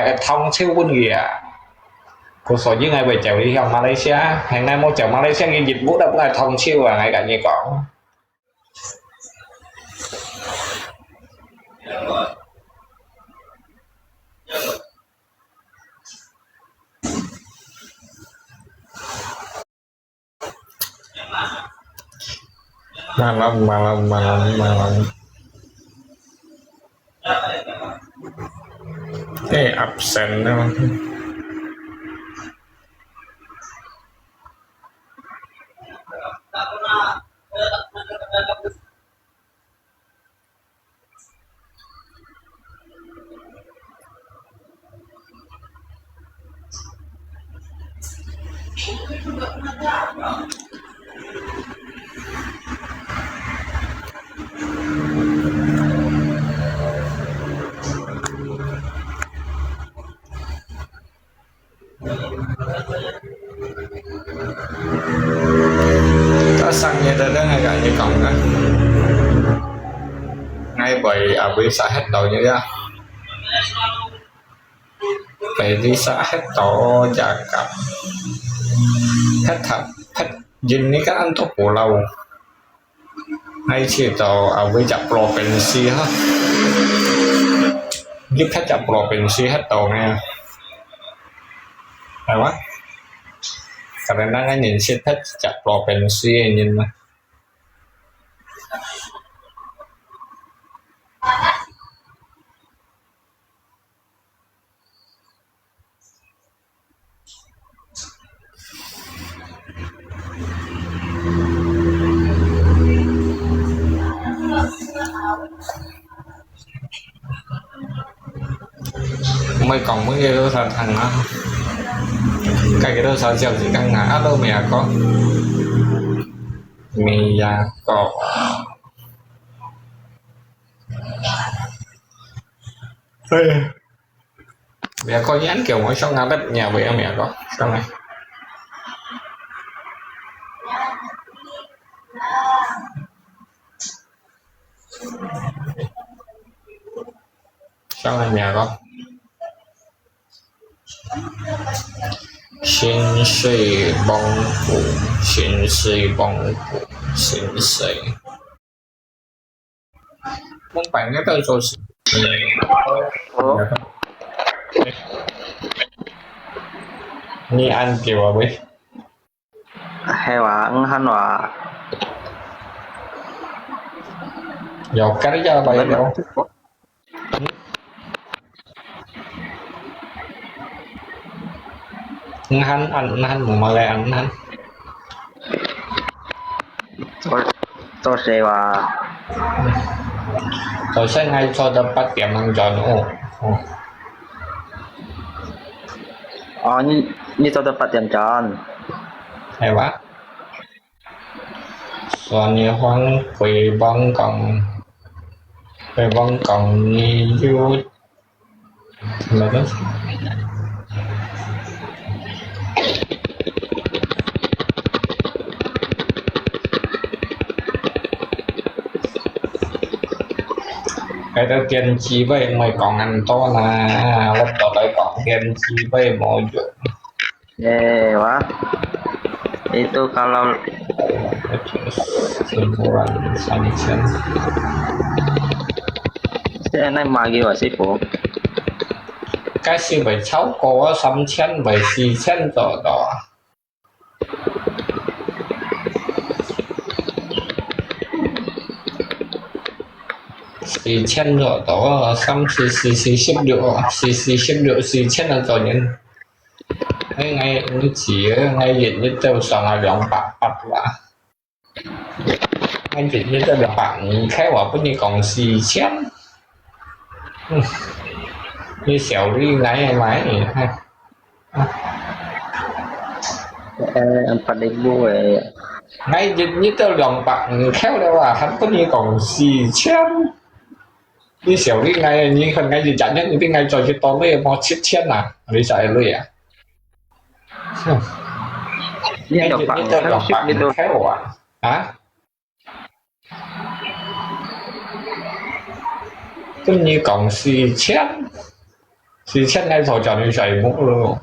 cái thông siêu quân gì à cuộc số với ngày về chèo đi trong Malaysia hàng năm một chèo Malaysia cái dịch vụ đó cũng là thông siêu và ngay cả như có mà cái absent đó có xăng như thế đó ngay cả như còn đó ngay bởi ở bị xã hết đầu như đó phải đi xã hết tổ trả cặp hết thật hết dinh ní các anh tốt của lâu hay chỉ tổ ở với chập pro pensi hết giúp hết chập pro pensi hết tổ nghe hay quá karena đang nhìn xét hết chập pro pensi nhìn mà mày còn mấy cái đó thằng nó cái đó sao chỉ căng ngã đâu mẹ có mẹ già có mẹ có nhắn kiểu mỗi sau ngã đất nhà về mẹ có sao này sao này mẹ có xin suy bông phủ xin suy bông phủ xin suy không phải cái tên số ni ăn kiểu à bấy hay là hắn là dọc cái cho bay đâu anh mà lại anh tôi sẽ là tôi sẽ ngay cho đập bắt điểm ăn tròn như tôi phát triển tròn hay quá rồi như hoang quỷ băng còn như du là đó cái đầu tiên chỉ với mày còn ăn to là lúc đó lại còn tiền chỉ với mọi chuyện wah itu kalau semburan sunshine cái này mà gì vậy sư phụ cái gì vậy cháu có 3,000 vậy 4,000 rồi đóสี่เช่นrồi đó xăm xì xếp được xì chen là rồi những ngay ngay chỉ ngay dịch như tiêu sản là lượng bạc là ngay dịch như tiêu lượng bạc khai quả cũng như còn xì chen như xẻo đi ngay hay máy này ha 4.000 về ngay dịch như tiêu lượng bạc khéo đâu à hắn có như còn xì chen như xẻo đi ngay như phần ngay gì chẳng nhất những cái ngay trò chơi to với mò chết chen à lý giải luôn à như đọc bạn như tôi khéo à hả cũng như còn xì chen 4000喺頭就要水木咯。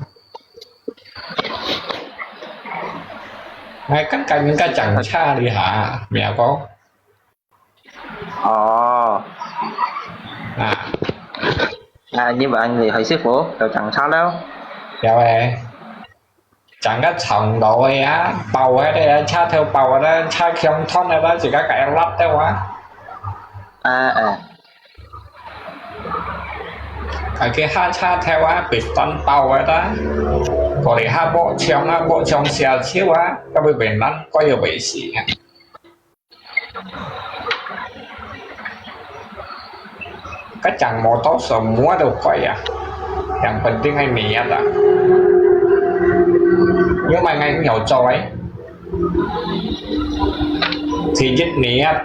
ngay cắt cành những cái chẳng cha đi hả mẹ có như vậy thì hỏi sư phụ rồi chẳng sao đâu dạ vậy chẳng có chồng đội á bầu ấy đây cha theo bầu đó cha không thon này đó chỉ có cái lắp đấy quá cái hai cha theo á bị tấn bầu ấy đó còn thì hai bộ chồng xe chiếu á có bị bệnh lắm có nhiều bị gì cái chẳng một tốt sợ múa đâu coi à yang penting hay niat à nhưng mà ngay nhiều trôi thì rất niat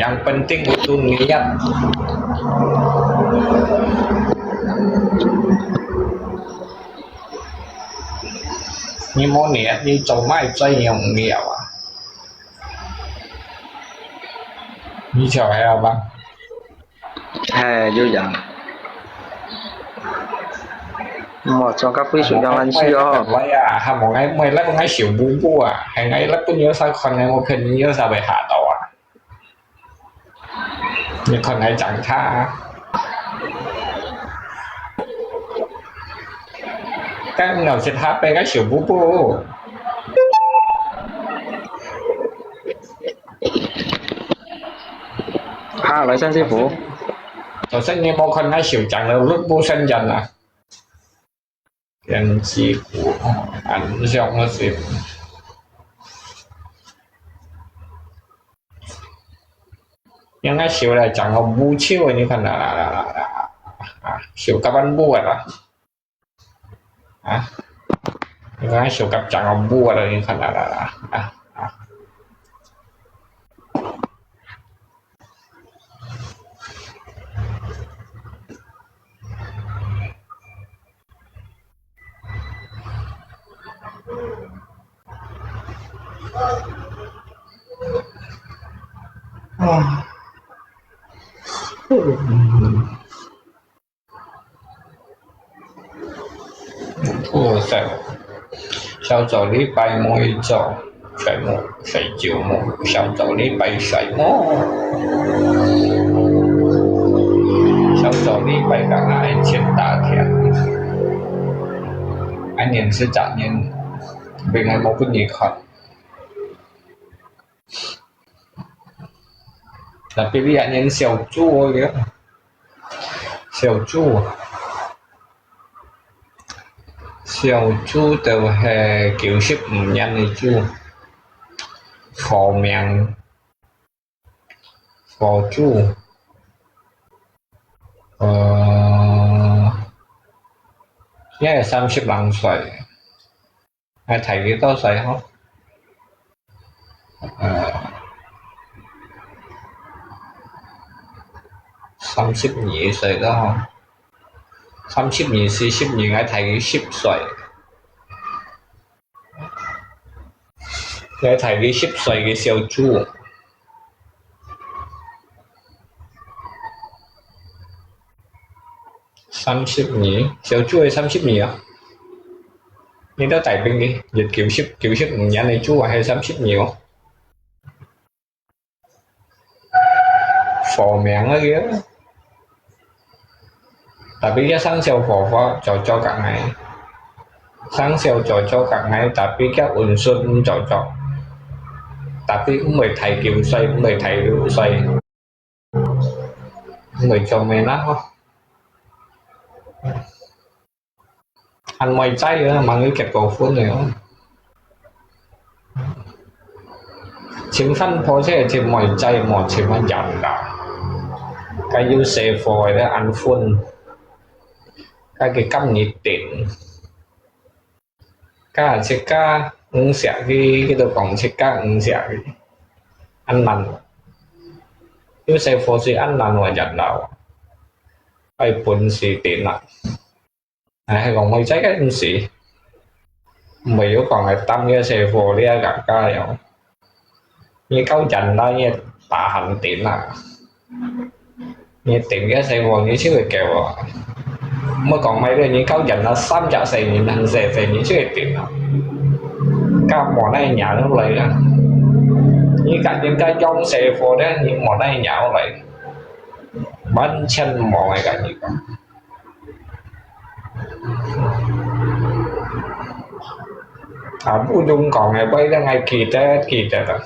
yang penting itu niat nhưng món niat như trâu mai chơi nhiều nhiều à như trời hay không vui dần một trong các ví dụ trong anh siêu vậy à hay một ngày mấy lát một ngày xỉu bú bú à hay ngày lát tôi nhớ sao còn ngày một hình nhớ sao về hạ đầu à nhưng còn ngày chẳng tha các nào sẽ tháp về cái xỉu bú bú lại sang sư phụ rồi sẽ nghe một con ngày xỉu chẳng là lúc bú sinh dần à tiền chi của ảnh dòng nó xịt nhưng cái xỉu này chẳng có bù chiêu như phần là xỉu các bạn bù rồi nhưng cái xỉu các chẳng có bù rồi như phần là Ủa sao giờ đi bay môi giờ phải một phải chịu một sao giờ đi bay sải mó sao giờ đi bay cả lại trên đá thiệt anh nhìn sẽ chẳng nhìn vì ngày một cái gì khó là cái việc nhìn xèo chua kìa xèo chua từ hệ kiểu ship nhanh này chua phò miệng phò chua nhớ là 30 岁 ai thấy cái to sợi không 32 歲đó không 32 42 ai thấy cái 10 歲 ai thấy cái 10 歲嘅小豬32 小豬係32啊你都大兵嘅日叫ship唔引你豬係32phò miệng ở kia tapi dia sang siêu phò phò cocok cả ngày sang siêu cocok cả ngày tapi các unsur cũng cocok tapi cũng mời thầy kiểu xoay cũng mời thầy kiểu xoay mời cho mày nát không anh mày cháy nữa mà người kẹp cổ phun này không chính phân phó sẽ thì mày cháy một thì mà dặn cả cái yêu xe phôi đó ăn phun cái cắm nhiệt điện cái sẽ ca ứng sẽ cái đồ còn sẽ ca ứng sẽ ăn năn yêu xe phôi sẽ ăn năn và dặn nào cái phun xì tiền nặng hay còn mày cháy cái ứng xì mày có còn lại tâm cái xe phôi đi gặp ca rồi như câu dặn đó như tạ hành tiền nặng như tiền cái xe phôi như xíu người kèo เมื่อก่อนไม่ได้นี้เขาdành là 340.000 hàng rẻ về những chiếc tiền nào các món này nhà nó lấy ra như cả những cái trong xe phố đấy những món này nhà nó lấy bán chân món này cả những bù dung còn ngày bây giờ ngày kỳ tết rồi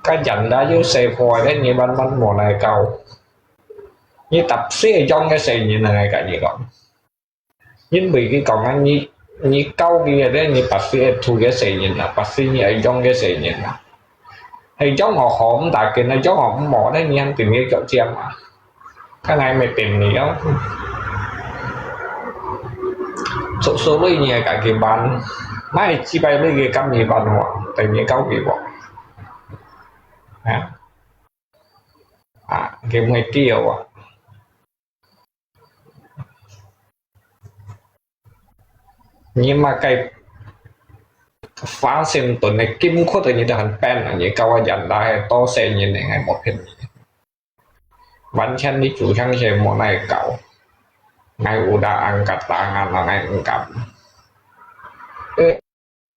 cái dành đã dưới xe phố đấy như bán món này cầu như tập sĩ ở trong cái xe như này cả gì còn nhưng vì cái còn anh như câu kia đấy như bác sĩ thu cái xe như là bác sĩ như ở trong cái xe như là thì cháu họ không tại cái này cháu họ không bỏ đấy như anh tìm cái chỗ chiêm mà cái này mày tìm nhiều số lấy nhiều cả cái bàn mai chỉ bay lấy cái cam gì bàn hoặc tại vì câu gì bỏ cái mấy tiêu nhưng mà cái phá sinh tuần này kim khốt như là hành pen là những câu dành đại to xe như này ngày một hình bánh chân đi chủ trang xe một này cậu ngày udah angkat tangan là ngày cầm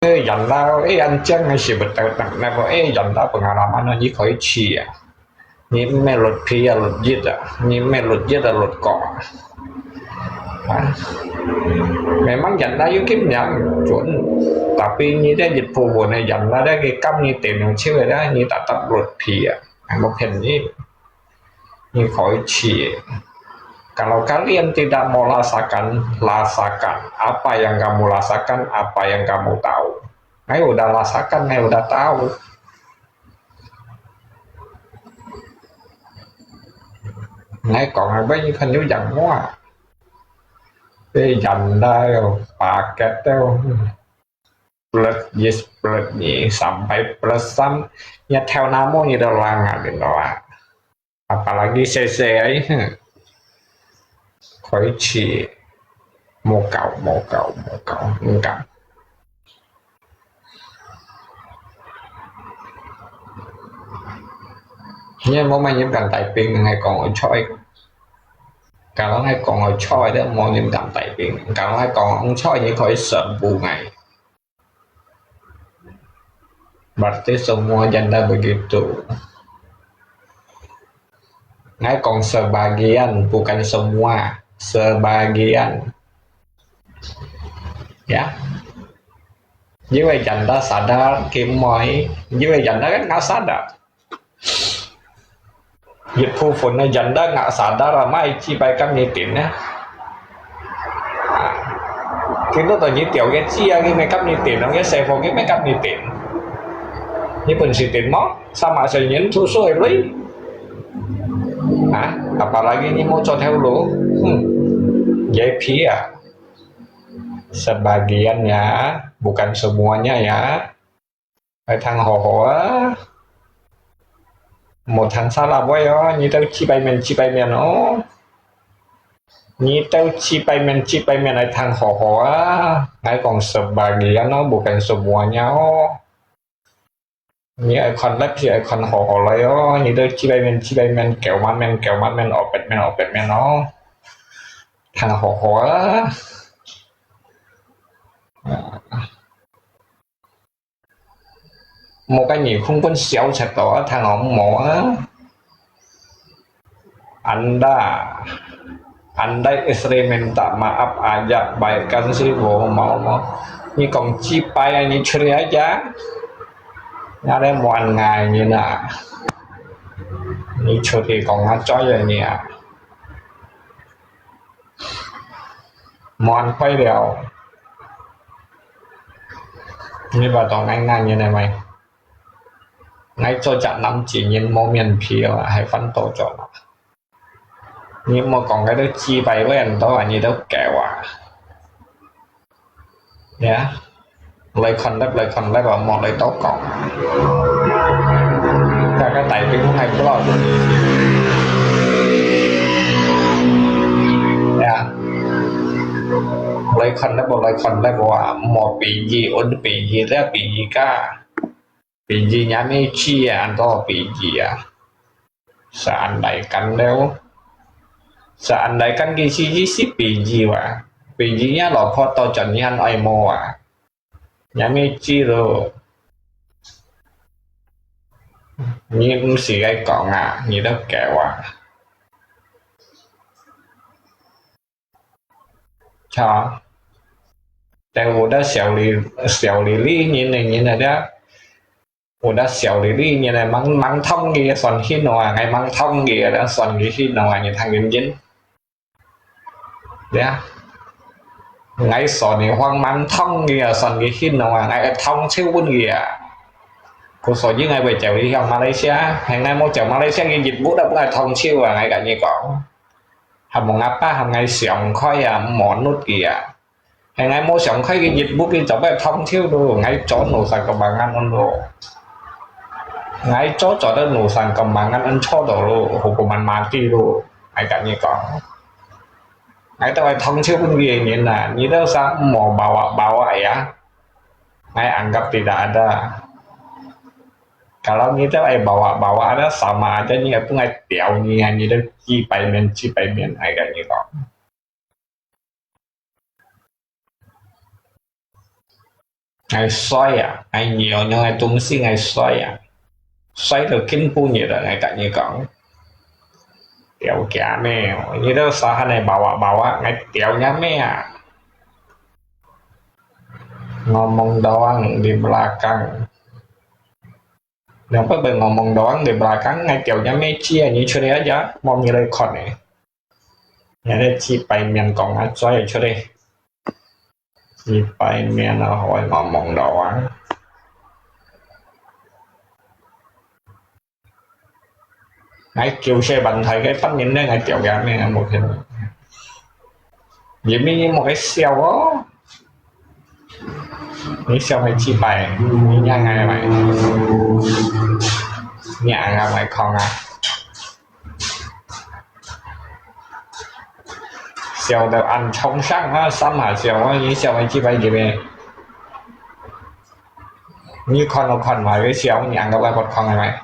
dành ra anh chân ngày sẽ bật tặng này vào dành ra pengalaman nó như khỏi chi như mẹ luật phi luật giết như mẹ luật giết là luật cỏ memang dành ra với kiếm nhận chuẩn tapi như thế dịch vụ này dành ra đấy cái cam như tiền yang chưa đó như ta tập luật phi một hình như khỏi chi kalau kalian tidak mau rasakan apa yang kamu rasakan apa yang kamu tahu ngay udah rasakan ngay udah tahu ngay còn bao nhiêu hình như dặn quá cái dành đây paket đâu plus yes plus nhỉ sampai plus sam ya theo namo như đó là ngàn đó apalagi cc ấy khỏi chỉ một cậu enggak nhưng mà những cần tài tiền ngày còn ở choi kalau hay còn ở choi đó mọi những cần tài tiền kalau hay còn ông choi như khỏi sợ bù ngày berarti semua janda begitu ngay còn sebagian bukan semua sebagian ya như vậy janda sadar kiếm mỏi như vậy janda kan nggak sadar dịch vụ phụ này janda nggak sadar là mai chi bay cam nhị tiền nhá cái nó tự nhiên tiểu cái chia cái mấy cam nhị tiền nó cái xe phụ cái mấy cam nhị tiền như bình sĩ tiền móc sao mà sẽ nhấn thu số lấy apalagi ini mau cho theo lũ VIP sebagian ya bukan semuanya ya cái thằng hò một thằng salah boy như tao chi bay men nó như tao chi bay men này thằng hò cái còn sebagian nó bukan semuanya như icon left thì icon hò lấy như tao chi bay men kéo mắt men ọp bẹt men nó thằng hò một cái gì không có xéo sạch đó thằng ông mỏ anda istri minta maaf aja baikkan sih mau như còn chi bay như chơi aja nhà đây một ngày như nè như chơi thì còn nó cho rồi nè món quay đều như vào toàn anh như này mày ngay cho chặn năm chỉ nhìn mô miền phía hay phân tổ cho nó nhưng mà còn cái đó chi bày với anh đó là như đó kẹo nhá lấy con lấy vào một lấy tốt còn cái tay cái cũng hay có lấy con lấy vào một bị gì ôn bị gì ra bị gì cả bị gì nhá mấy chi anh đó bị gì seandainya nếu sa anh đấy căn cái gì ship bị gì vậy bị gì nhá lọ pho to chuẩn như anh ai mua à nhà mấy chi rồi như xì cái cọng à như đó kẹo à choแต่我的小李你的我的小李李你的mang thông gì soạn khi nào ngày mang thông gì đó soạn gì khi nào như thằng nhân chính đấy ngày soạn thì hoang mang thông gì soạn gì khi nào ngày thông siêu quân gì cô số với ngày về chèo đi trong Malaysia hàng ngày mua chèo Malaysia cái dịch vụ đó là thông siêu ngày cả như có hầm một ngáp ba hầm ngày xưởng khói món nút kìa hàng ngày mua xưởng khói cái dịch vụ cái chỗ bé thông siêu đồ ngày chỗ nổ sạch của bà ngăn con đồ ngày chỗ đó nổ sạch của bà ngăn ăn cho đồ đồ hộp của mình đi đồ ngày cả như có ngày tao thông siêu quân gì như là như đó sao mò bảo vậy á ngày ăn gặp thì đã ra kalau kita bawa ada sama aja nih itu nggak tiao nih hanya ada chi pai mian agak như đó ngày xoay ngày nhiều nhưng ngày tung si ngày xoay được kinh phu nhiều rồi ngày cả như đó tiao kia mẹ như đó sao hai này bawa ngày tiao nhá mẹ ngomong doang di belakang nếu các bạn ngomong doang di belakang ngay kiểu như mấy chia như chỗ đấy aja mong như đây còn này nhà đây chi bay miền còn ngay cho ở chỗ đây chi bay miền là hỏi ngomong doang ngay kiểu xe bằng thấy cái phát nhìn đây ngay kiểu gà này là một cái giống như một cái xeo đó cái xeo hay chi bay như nhà ngày mày nhà ngày mày còn xeo được ăn trong sáng á xăm hả xeo á như xeo hay chi bay gì vậy như con ngoài cái xeo nhà gặp lại một con này mày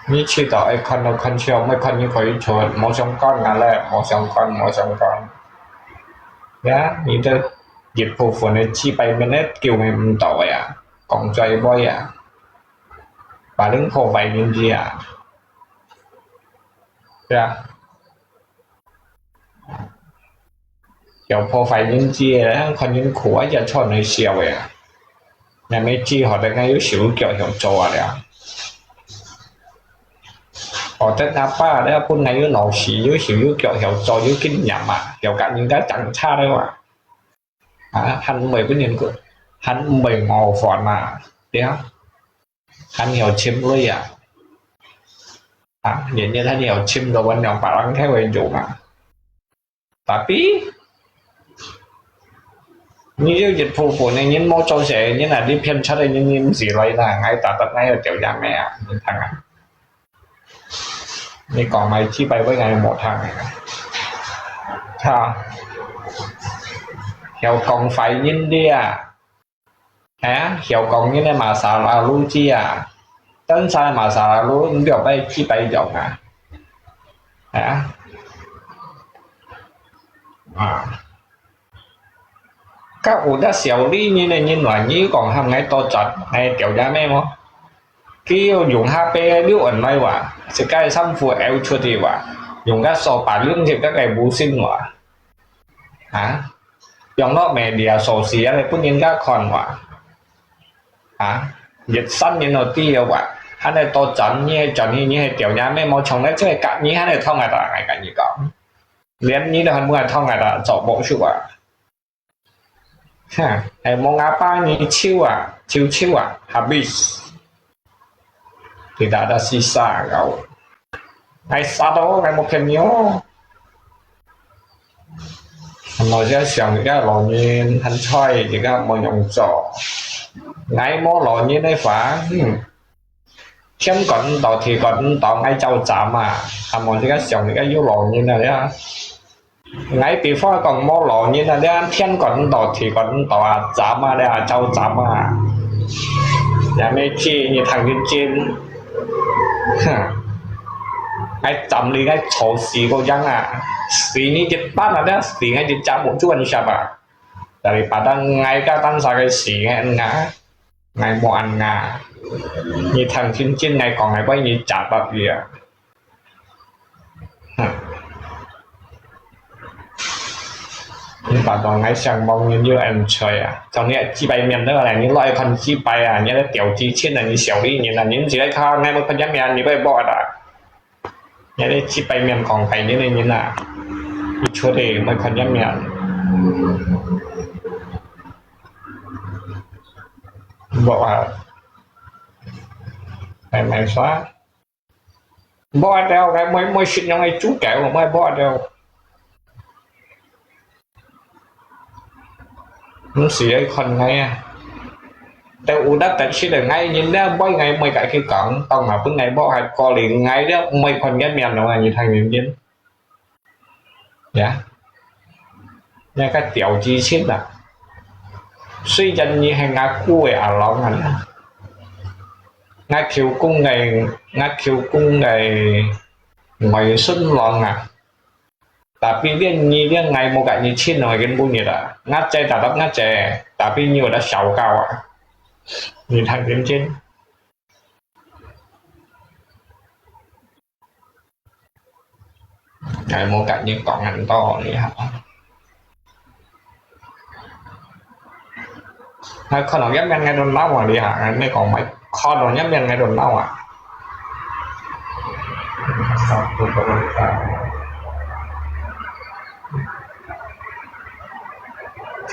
như chỉ đó ai con xeo mấy con như khỏi chuột một trong con là lẽ một trong con nhá như thế dịch vụ phụ này chi bay bên đấy kiểu mình tỏi còn chơi boy và đứng hồ vậy những gì kiểu hồ vậy những gì đấy còn những khổ giờ cho nó xèo vậy nhà mấy chi họ đang ngay yếu xíu kiểu hiểu trò đấy họ tới nạp ba đấy cũng ngay yếu nổ yếu xíu kiểu hiểu trò yếu kinh nghiệm kiểu cả những cái chẳng xa đấy hắn mười cái nhìn của hắn mười màu phòn đấy hắn hiểu chim lui nhìn như hắn hiểu chim rồi bên nhóm bảo hắn theo về chủ tapi như dịch vụ của này những mô châu sẽ như là đi phiên chất đây những gì lấy là ngay tại tận ngay ở tiểu nhà mẹ thằng như còn mày chi bay với ngày một thằng này hiểu còn phải nhìn đi hiểu còn như này mà sao là lưu chi tân sai mà sao là lưu những điều bay chi bay rộng các ủ đã xéo đi như này như loại như còn hàng ngày to chặt ngày tiểu gia mẹ không kêu dùng HP điếu ẩn này sẽ cái xăm phù eo chưa thì dùng các sổ bản lương thì các cái bù sinh dùng nó mẹ địa sổ xí này cũng những các con dịch săn như nó tiêu hắn này to chắn như tiểu gia mẹ mau chồng đấy chứ cả như hắn này thông ngày ta ngày cả như có liên như là hắn mua thông ngày ta chọn bộ sự mong apa ni chiu habis tidak ada sisa kau satu ngày một phần nhiều nói ra想cái lò nhiên hắn chơi thì cái một nhộng trò ngày mỗi lò nhiên này phá xem còn tàu thì còn tàu ngay châu chạm hắn nói cái想cái yếu lò nhiên này đấy ngày bị phá còn mò lò như là đen thiên còn đỏ thì còn đỏ chạm đây châu chạm nhà mấy chi như thằng cái trên ai chậm đi ai chỗ xì cô giang à xì ní chết bắt là đó xì ngay chết chạm một chút anh sạp à daripada ngay cả tan sa cái xì ngay anh ngã ngay một anh ngã như thằng chín ngày còn ngày bây như chạp bạc gì à bà toàn ngay sang mong như em chơi à trong này chi bay miền đó là những loại con chi bay à những cái tiểu chi trên là những xẻo đi như là những chỉ cái kho ngay một con giám miền như vậy bỏ đã những cái chi bay miền còn phải như này như là chúa để một con giám miền bỏ à mày xóa bỏ đeo cái mới xin trong cái chú kẹo mà mới bỏ đeo nó xì ấy con ngay àแต่อุดักแต่ชิดไงยินได้บ่อยไงไม่ไก่ขี้กังต้องมาเพิ่งไงบ่ให้กอหลีไงเด้อไม่คนยัดเมียนหรอกnhư thằngยินยินdạ nhà cái tiểu chi chết à suy chân như hàng ngã cua à lòng hẳn ngã khiêu cung ngày ngoài xuân lòng à tapi dia như dia ngày một cái như chín rồi cái bún như là ngắt chay ta đắp ngắt chay tapi nhiều đã sầu cao à như thằng kiếm trên ngày một cái như còn hành to này hả hay con nào ghép men ngay đồn máu mà đi hả mấy còn mấy con nào ghép men ngay đồn máu à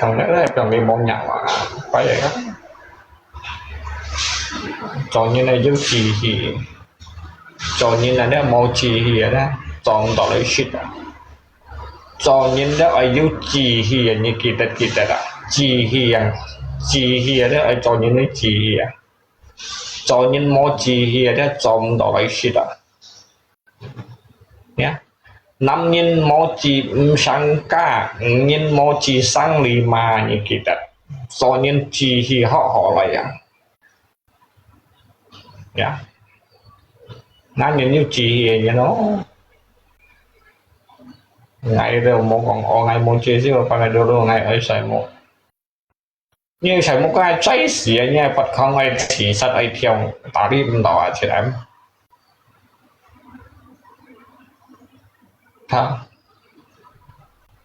thằng đấy còn đi bom nhậu à phải vậy đó trò như này giống chỉ thì trò như là nó màu chỉ thì đó tròn đỏ lấy shit à trò như đó ở giống chỉ thì như kỳ tật à chỉ thì đó ở trò như nó chỉ à trò như màu chỉ thì đó tròn đỏ lấy shit à nhé năm nhân mô chỉ sang cả nhân mô chỉ sang lì mà như kỳ tật do nhân chỉ thì họ lại à yeah nó như chỉ thì nó ngày đều một còn ở ngày một chia sẻ và ngày đều ngày ở sài một như sài một cái cháy xì như bật không ai chỉ sát ai theo打đi không đỏ thì em hả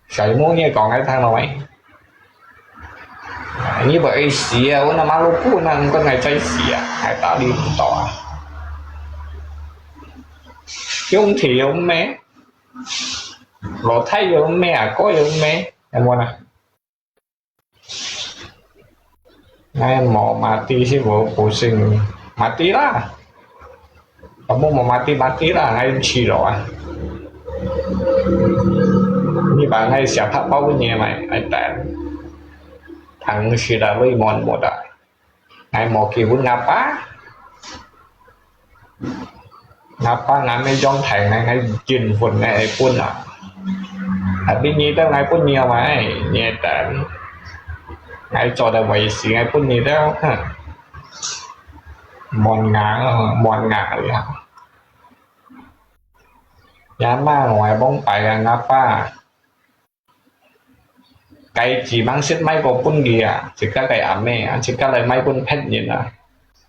sài một như còn cái thằng nào ấy như vậy xì à nó má lô cũ nó có ngày cháy xì à hay tạo đi không đỏ chung thì ông mẹ lộ thấy ông mẹ à có ông mẹ em muốn à ngay mỏ mà tí thì bộ sinh mà tí là có một mà tí là ngay chi rồi như bạn ngay sẽ thắp bao với nhà mày anh tạm thằng chỉ là với mòn một đại ngay một kỳ vốn ngapa ngay mấy trong thành này ngay chìm phần này quân à bên như tao ngay quân nhiều mà nhẹ tạm ngay cho là vậy xí ngay quân như tao mòn ngã rồi hả giá ma ngoài bóng phải là ngapa cái chỉ mang xếp máy của quân gì à chỉ các cái ẩm mẹ chỉ các loại máy quân phép như là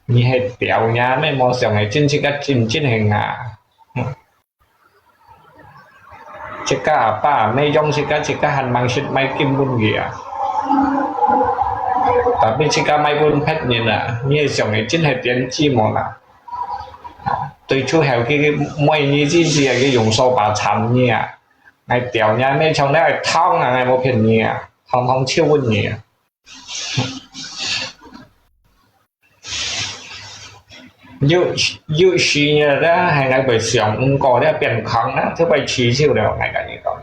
như hết tiểu nhà mấy mò sầu ngày trên chỉ các trên hình à chỉ các bà mấy trong chỉ các hành mang xếp máy kim quân gì à tapi chỉ các máy quân phép như là như sầu ngày trên hết tiền chi mò là tôi chú heo cái mấy như gì cái dùng sâu bà chạm như à ngày tiểu nhà mấy trong đấy thong là ngày một phiền như à thong chiêu quân như à dụ xí như đó hay ngày bởi xưởng có đấy biển kháng đó thứ bảy trí siêu đều ngày cả như đó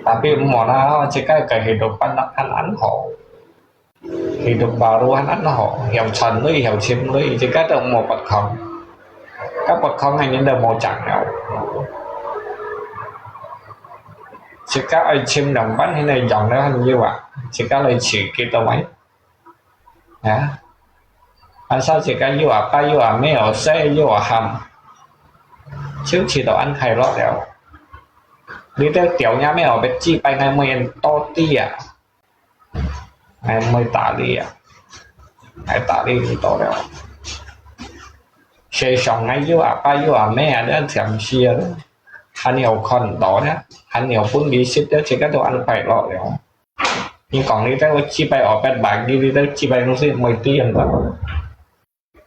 tapi món nó chỉ cái hệ thống ban đắc ăn họ thì được vào luôn ăn họ hiểu trần với hiểu chiếm với chỉ các đồng một bậc không các bậc không hay những đồng màu chẳng nào chỉ các ai chiếm đồng bắt hay này dòng đó hình như vậy chỉ các lời chỉ kia tao ấy Ăn sao chỉ cái yêu à ba yêu à mẹ ở xe yêu à hầm chứ chỉ đồ ăn khay lọ đéo đi theo tiểu nhà mẹ ở bên chi bay ngày mới to ti à ngày mới tả đi à ngày tả đi thì to đéo xe xong ngày yêu à ba yêu à mẹ đã thèm chia đó hắn nhiều con đó nhá hắn nhiều phun đi xích đó chỉ cái đồ ăn khay lọ đéo nhưng còn đi theo chi bay ở bên bạc đi theo chi bay nó sẽ mới tiền đó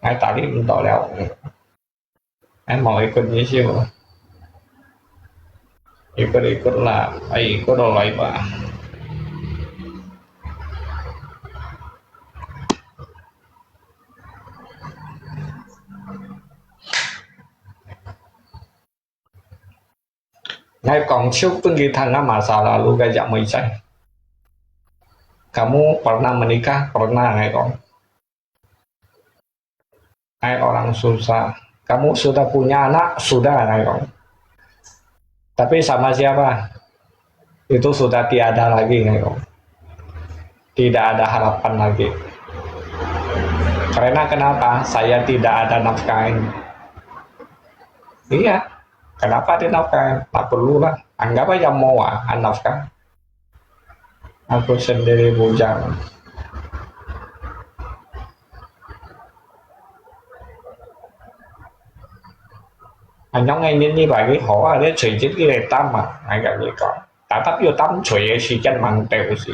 ngày tả đi cũng to đéo em mọi con như siêu ikut lah ikut oleh pak ngay còn trước pergi tengah masa lalu gajah mencai kamu pernah menikah pernah ngay còn ngay orang susah kamu sudah punya anak sudah ngay còn tapi sama siapa itu sudah tiada lagi tidak ada harapan lagi karena kenapa saya tidak ada nafkahin iya kenapa dinafkahin tak perlu lah anggap aja mau nafkah aku sendiri bujang nhóm ngay như vậy cái họ để chửi chết cái này tâm mà anh gặp gì còn ta tấp vô tắm chửi cái xì chân bằng tèo gì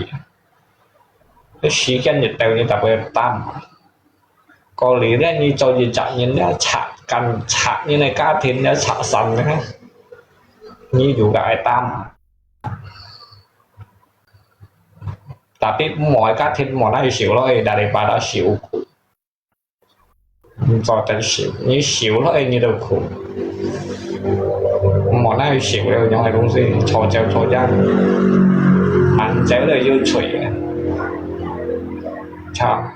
cái xì chân nhiệt tèo như tập về tâm có lý ra như cho gì chạy như nó chặt cần chặt như này cá thịt nó chặt sần nữa như dù gãi tâm tapi mọi cá thịt mọi nó xỉu thôi daripada xỉu cho tên xỉu như xỉu thôi như đâu khổ món này xỉu đều những cái东西炒椒炒酱ăn chéo đều yêu chửi chào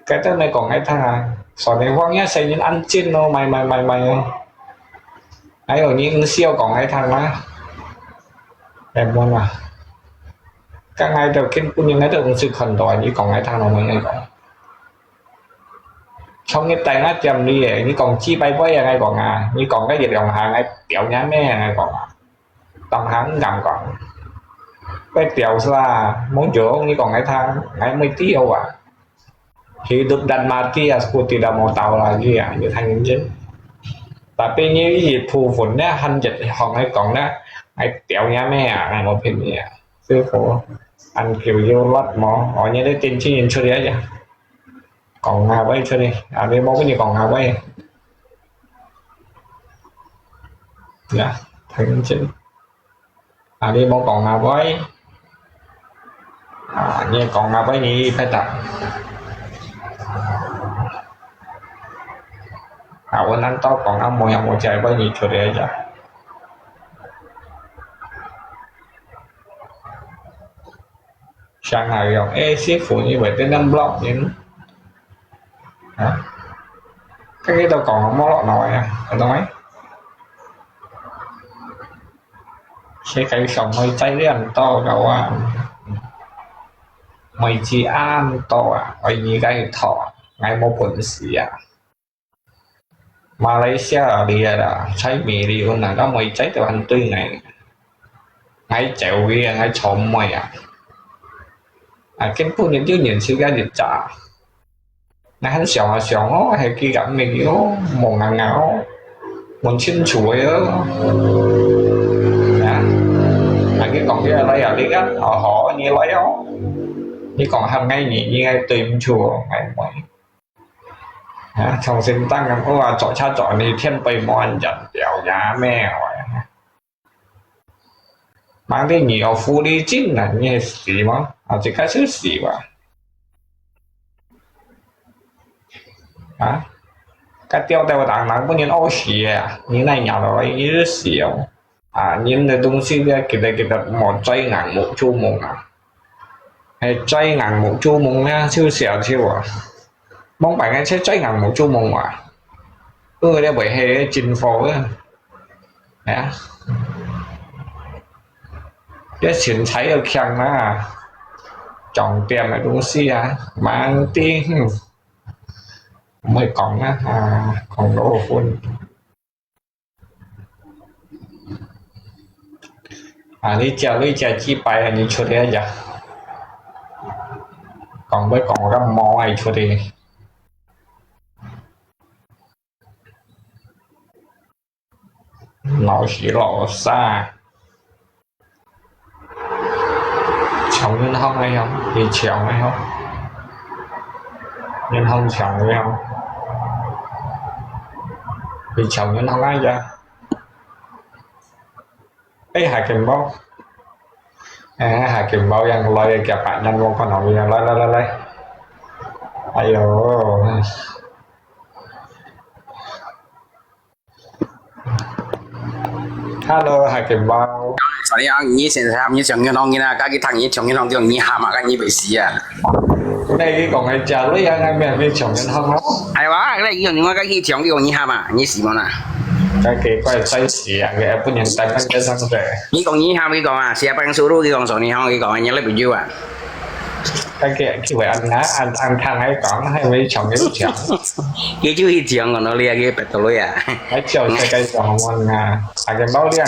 cái tên này còn cái thằng à sau này quăng nhá xây những ăn chín nó mày ấy ở những siêu còn cái thằng á em muốn à các ngày đầu tiên cũng những cái được sự khẩn đòi như còn cái thằng nào mới còn không cái tay nó chầm đi vậy như còn chi bay với ngay còn như còn cái gì đồng hàng ngay tiểu nhá mẹ ngay còn tầm hắn ngầm còn cái tiểu là muốn chỗ như còn cái thang ngay mới tiêu thì được đặt mà tia của tỷ đồng một tàu là gì như thành chính tapi như cái gì phù phun đó hành dịch họ ngay còn đó ngay tiểu nhá mẹ ngay một hình gì sư phụ anh kiểu yêu lót mỏ họ như đấy tin chi nhìn chưa đấy vậy còn ngà quay cho đi đây bố cái gì còn ngà quay dạ thành chính đi bố còn ngà quay như còn ngà quay gì phải tập quên anh to còn ông một chạy quay gì cho đấy vậy sang ngày rồi ê xếp phụ như vậy tới 5 block nhưng cái đâu còn không có lọ nào à đâu mấy xe cây sòng mây cháy với anh to đâu mày chỉ ăn to ở như cái thọ ngày một quần xì Malaysia ở đi là cháy mì đi là có mày cháy từ anh tươi này ngay chèo kia ngay trộm mày cái phụ những chứ nhìn siêu ga dịch trả nó hắn xèo nó hay kia gặp mình yếu một ngàn ngáo một chân chuối cái còn cái đây ở đi gắt họ như lấy đó như còn hàng ngay như ngay tìm chùa ngày mấy trong sinh tăng có là chọn cha chọn thì thiên bày mòn giật đèo giá mẹ mang cái nhiều phu đi chín là như gì mà chỉ cái thứ gì mà cái tiêu tàng nắng có những ô xì như này nhỏ rồi như xỉu những cái东西kia kita một chay ngang một chu mông hay chay ngang một chu mông nha siêu xỉu siêu mong bạn anh sẽ chay ngang một chu mông đây bởi hệ trình phố cái xin thấy ở khen mà chọn tiền là đúng xì à mang tiền mới còn á còn đổ phun lý chào chi bài là như chỗ đấy giờ còn với còn cái mò này chỗ đấy lão sĩ lão xa chồng nhân không hay không thì chèo hay không nhân không chồng hay không thì chồng nhân không ai ra ấy hai kìm bao hai kìm bao yang lôi kẹp bạn nhân vô con nào lấy ai ơi hello hai kìm bao sorry anh nhí sen tham nhí chồng nhân không như là các cái thằng nhí chồng nhân không kiểu nhí hàm mà các nhí bị xì à đây cái còn hay chờ lấy anh em với chồng nhân không đó ai quá cái này kiểu các cái chồng kiểu nhí hàm à nhí xì mà nè cái quay say xì à cái em nhận tay anh cái sang rẻ nhí còn nhí hàm cái còn à xe băng số đôi cái còn số này không cái còn nhớ lấy bị nhiêu à cái vậy anh ngá anh thằng hay còn hay với chồng cái chồng cái chú hi chồng còn nó lia cái bẹt tôi à cái chiều cái chồng mình hai cái bao lia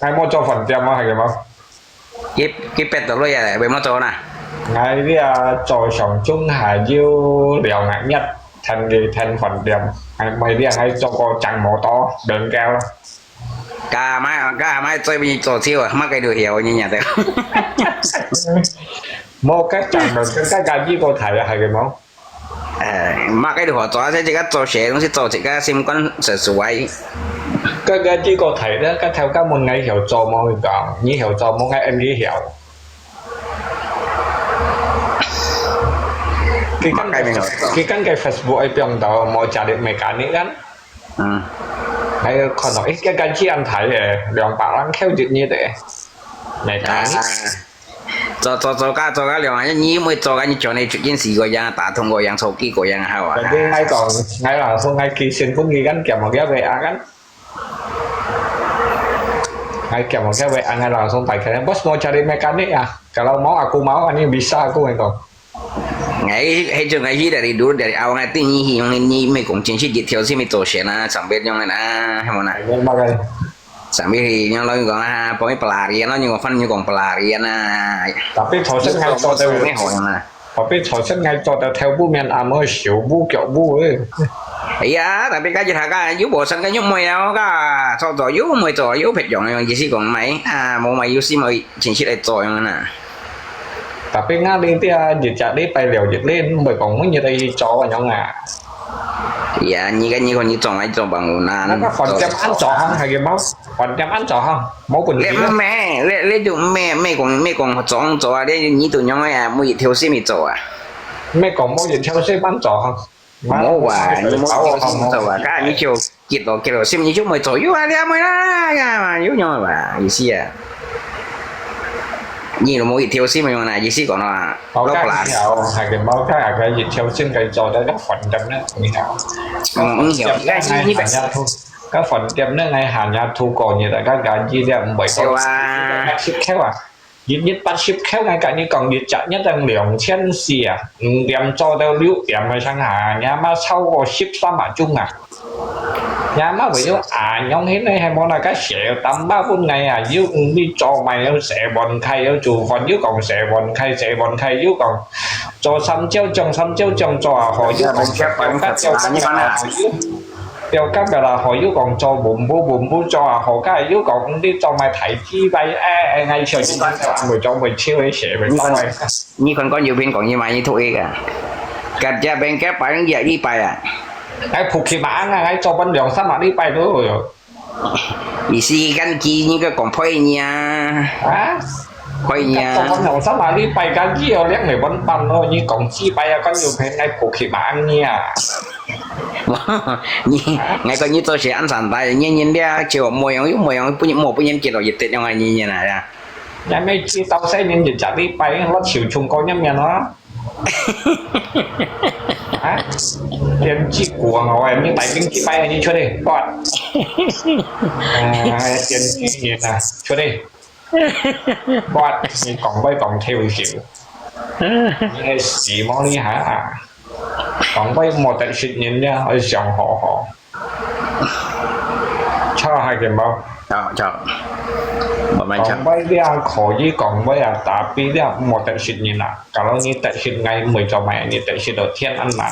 hai mua cho phần tiền mà hai cái bao cái bẹt tôi à bị mất cho nè ngay đi cho chồng chung hải diêu liều ngại nhất thành phần điểm mày đi hay cho cô chẳng mỏ to đừng keo cả mai chơi bị tổ chiêu à mắc cái đồ hiểu như nhà thế mua cái chẳng được cái gì cô thầy là hai cái máu mắc cái đồ họ cho sẽ chỉ có cho xe nó sẽ cho chỉ có xem con sẽ suy cái gì cô thầy đó cái theo các môn ngày hiểu cho mọi còn như hiểu cho mọi ngày em đi hiểu cái Facebook ấy dùng đó mọi trả được mấy cái nữa hay còn nói cái chi anh thấy lượng bảo anh khéo chữ như thế mấy cái cho cái lượng anh nhí mới cho cái chỗ này chuyện gì của yang打通过yang手机của yang hao à cái ngay còn ngay là không ngay kỳ sinh cũng ghi gắn kèm một cái về ăn gắn ngay kèm một cái về ăn hay là không phải cái boss mau cari mekanik à kalau mau aku mau anh bisa aku kan còn ngày ngày dari dulu dari awal nanti nyi mấy cũng chính trị theo sih mấy tổ chức na sampai yang này na hay mana sampai yang lain còn pokoknya pelarian lah nhưng mà còn pelarian na tapi tổ chức ngay cho theo tapi tổ chức ngay cho theo bu miền Nam mới xỉu bu kiểu bu ấy iya tapi cái gì thà cái yếu bộ sân cái nhung mày đâu cái cho tổ yếu mày tổ yếu phải chọn yang gì sih còn mày mau mày yếu sih mày chính trị lại tổ yang na tapi nga đi tia dịch trả đi bay liều dịch lên bởi còn như đây cho vào nhau à dạ như cái như còn như trồng ấy trồng bằng nó có phần trăm ăn trò không hay cái máu phần trăm ăn trò không máu quần lẽ mẹ lẽ dùng mẹ còn trồng trò đấy như tụi nhau à mua gì theo xem trò à mẹ còn mua gì theo xem ăn trò không mua à như mua không trò à cái như chiều kiểu xem như chút mày trò yếu à đi mày ra mà yếu nhau mà gì xí à nhìn nó mỗi theo xin mà này gì còn là có cái nào hai cái máu cái dịch theo xin cái trò đó các phần trăm đó như nào hiểu cái gì như vậy các phần trăm đó ngay hàng nhà thu còn như là các gì đó bảy sáu ship khéo à nhất bắt ship khéo ngay cả như còn dịch chặt nhất là lượng千xì à đem cho theo lưu điểm mà sang hà nhà mà sau có ship sang mà chung à nhà má bị nó nhông hết này hay món là cái sẹo tắm 3 phút ngày dưới đi cho mày nó sẽ bòn khay ở chủ còn dưới còn sẽ bòn khay dưới còn cho xăm treo chồng cho hỏi dưới còn các treo các là hỏi dưới còn cho bùm bú cho hỏi cái dưới còn đi cho mày thảy chi bay ngay chiều như người cho mày chiêu ấy sẽ bị tao mày như còn có nhiều bên còn như mày như thôi cả gia bên các bạn giờ đi bài à cái phục thì mã ngay cho vấn đường sao mà đi bay nữa rồi ý si gan chi như cái còn phơi nha phơi nha cho vấn đường sao mà đi bay cái gì ở lẽ người bắn bắn thôi như còn chi bay có nhiều cái ngay phục thì mã nha ngay coi như tôi sẽ ăn sản tài nhìn ra chiều mùi ông một nhân kia rồi dịch tiết trong ngày như này ra nhà mấy chi tao sẽ nhân dịch trả đi bay nó chịu chung có nhắm nhà nó tiền chi của ngồi như tại kinh chi bay như chưa đi con tiền chi gì nè chưa đi What你講歸講跳橋，你係時髦呢下啊？講歸冇得説嘢咧，去上學學，抄下嘅冇。Chào Bạn chào Còn với dia khó gì còn với tapi dia mau tersit ni nak. Kalau ni tersit ngai mười cho mày ni tersit đầu tiên ăn mà.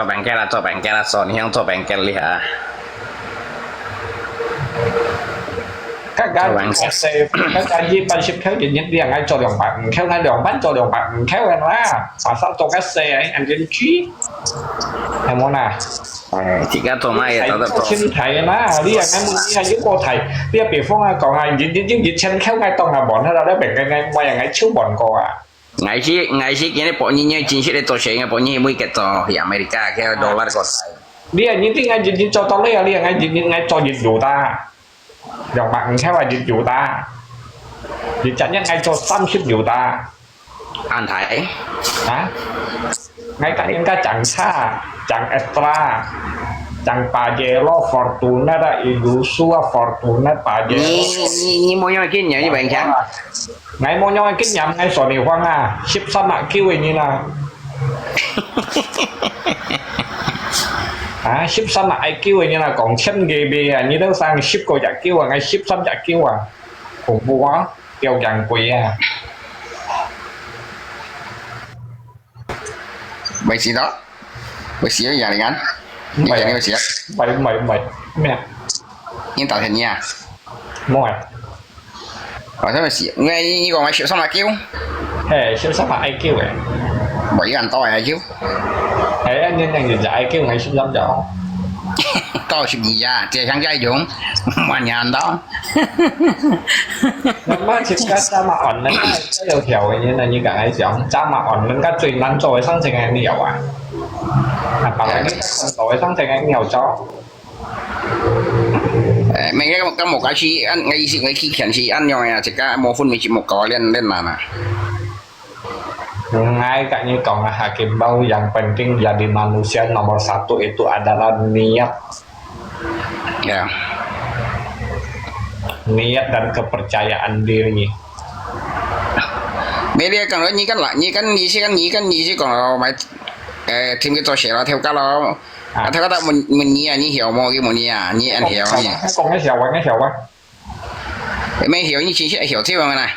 Bạn cái là sòn hiang cho bạn cái li hả? Các cái gì bạn ship theo những dia ngai cho đường bạn, theo ngai đường bán cho đường bạn, theo anh là. Mà sao cho các xe ấy anh đến chi? Em muốn à? Chỉ có tôi mai thầy có xin thầy mà đi anh em đi với cô thầy đi bị phong còn ai diễn chân khéo ngay tông là bọn nó ra bệnh ngay ngoài ngay chiếu bọn cô à ngày xí cái này bọn như chính sách để tổ chức bọn như mới cái tổ thì America cái đô la có sai đi anh những ngay diễn cho tao lấy đi ngay diễn ngay cho dịch vụ ta dòng bạn khéo là dịch vụ ta diễn chẳng nhất ngay cho xăm ship vụ ta anh thấy hả ngay cả những cái chẳng xa chẳng extra chẳng Pajero Fortuna đã Ilusua Fortuna Pajero như mỗi nhau cái nhớ như vậy chẳng ngày mỗi nhau cái nhầm ngay sổ điều khoang à ship xong lại kêu như là ship xong lại kêu như là còn chân ghê bì như đó sang ship cô dạ kêu ngay ship xong dạ kêu khủng bố quá kêu chẳng quỷ vậy gì đó vậy gì đó giờ này anh như vậy này gì mày mẹ nhưng tạo thành nha mọi rồi thế mà gì ngay như còn mày chịu xong là kêu hè ship xong lại kêu vậy bảy gần to hay chứ thế anh nhân gì dạ kêu ngay ship xong cho to chụp gì ra thì thằng trai dũng mà nhà anh đó mà chỉ cái cha mà ổn lên cái điều thiểu như là như cả ai giống cha mà ổn lên cái chuyện lăn rồi sang thành anh nhiều bảo là cái phần tối sang thành anh nhiều cho mình cái một cái chi ăn ngay gì ngay khi khiển chi ăn rồi chỉ cả một phút mình chỉ một cò lên lên mà ngay cả như còn hakim bau yang penting jadi manusia nomor satu itu adalah niat niat dan kepercayaan diri bây giờ còn nói như cái lại như cái còn mày thêm cái trò trẻ là theo cái đó theo cái đó mình như hiểu mò cái mình như anh hiểu nhỉ còn cái hiểu quá mày hiểu như chị sẽ hiểu thêm mà này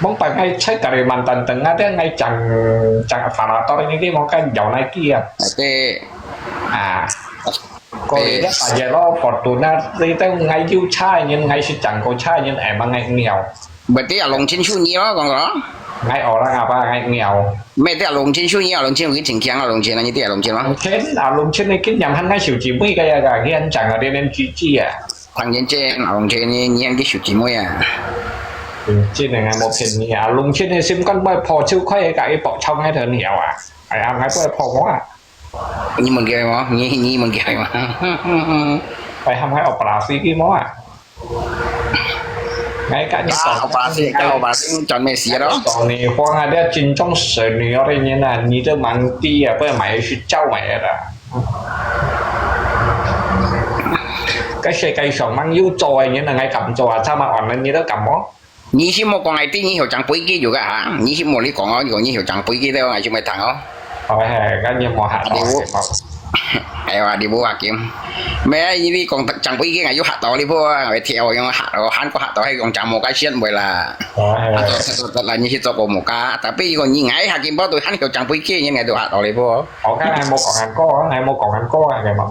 mong phải ngayใช้ Kalimantan Tengah dia ngay chẳng operator những cái món cái dạo này kia coi cái Pajero Fortuna thì tao ngay yêu trai nhưng ngay sự chẳng có trai nhưng em mà ngay nghèo bởi thế là lồng trên suy nhiều còn đó ngay ở đang apa ngay nghèo mấy thế là lồng trên suy nhiều lồng trên cái chỉnh trang là lồng trên là như thế là lồng trên đó lồng trên này cái nhầm hắn ngay xỉu chỉ mấy cái anh chẳng là đi lên chi thằng trên là lồng trên như anh cái xỉu chỉ mấy trên này một hình nhỉ lồng trên này xem con bay phò chưa khoe cái bỏ trong hay thần hiểu ai ăn ngay bay phò quá như mình kêu mà như mình kêu mà phải ham hay operasi cái mó ngay cả những operasi chọn Messi đó còn này khoang ada chính trong sở này ở đây như là như thế mang ti bây mày sẽ trao mẹ rồi cái xe cây sòng mang yêu trồi như là ngay cầm trồi sao mà ổn lên như đó cầm mó như xin một con ngày tí như hiểu chẳng quý kia juga hả như xin một lý còn nói như hiểu chẳng quý kia đâu ngày chúng mày thằng không cái như mò hạt ai đi mua hạt kiếm mẹ đi còn chẳng quý kia ngày vô hạt tỏi đi mua phải theo nhưng hạt hắn có hạt tỏi hay còn chẳng một cái xiên bởi là là như thế cho một cá tapi còn như ngày hạt kiếm bao tôi hắn hiểu chẳng quý kia nhưng ngày tôi hạt tỏi đi mua cái này mua còn hàng có này mua còn hàng có này mà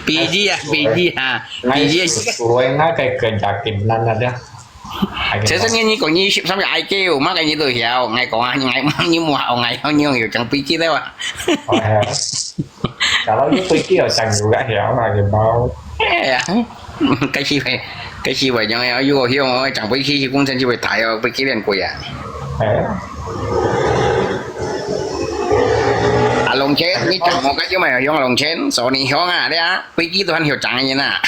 biji tôi nói cái giả kìm lên là đó sẽ tất nhiên như còn như xong rồi ai kêu má cái như tôi hiểu ngày còn ngày như mùa ngày bao nhiêu hiểu chẳng phí kia đâu ạ cả đó phí kia ở chẳng nhiều gã hiểu là gì bao cái gì vậy nhưng ở dưới hiểu chẳng phí khi cũng chẳng chỉ phải thải phí kia liền quỷ lồng chén như chẳng một cái chứ mày hiểu là lồng chén số này hiểu à đấy á phí kia tôi anh hiểu chẳng như nào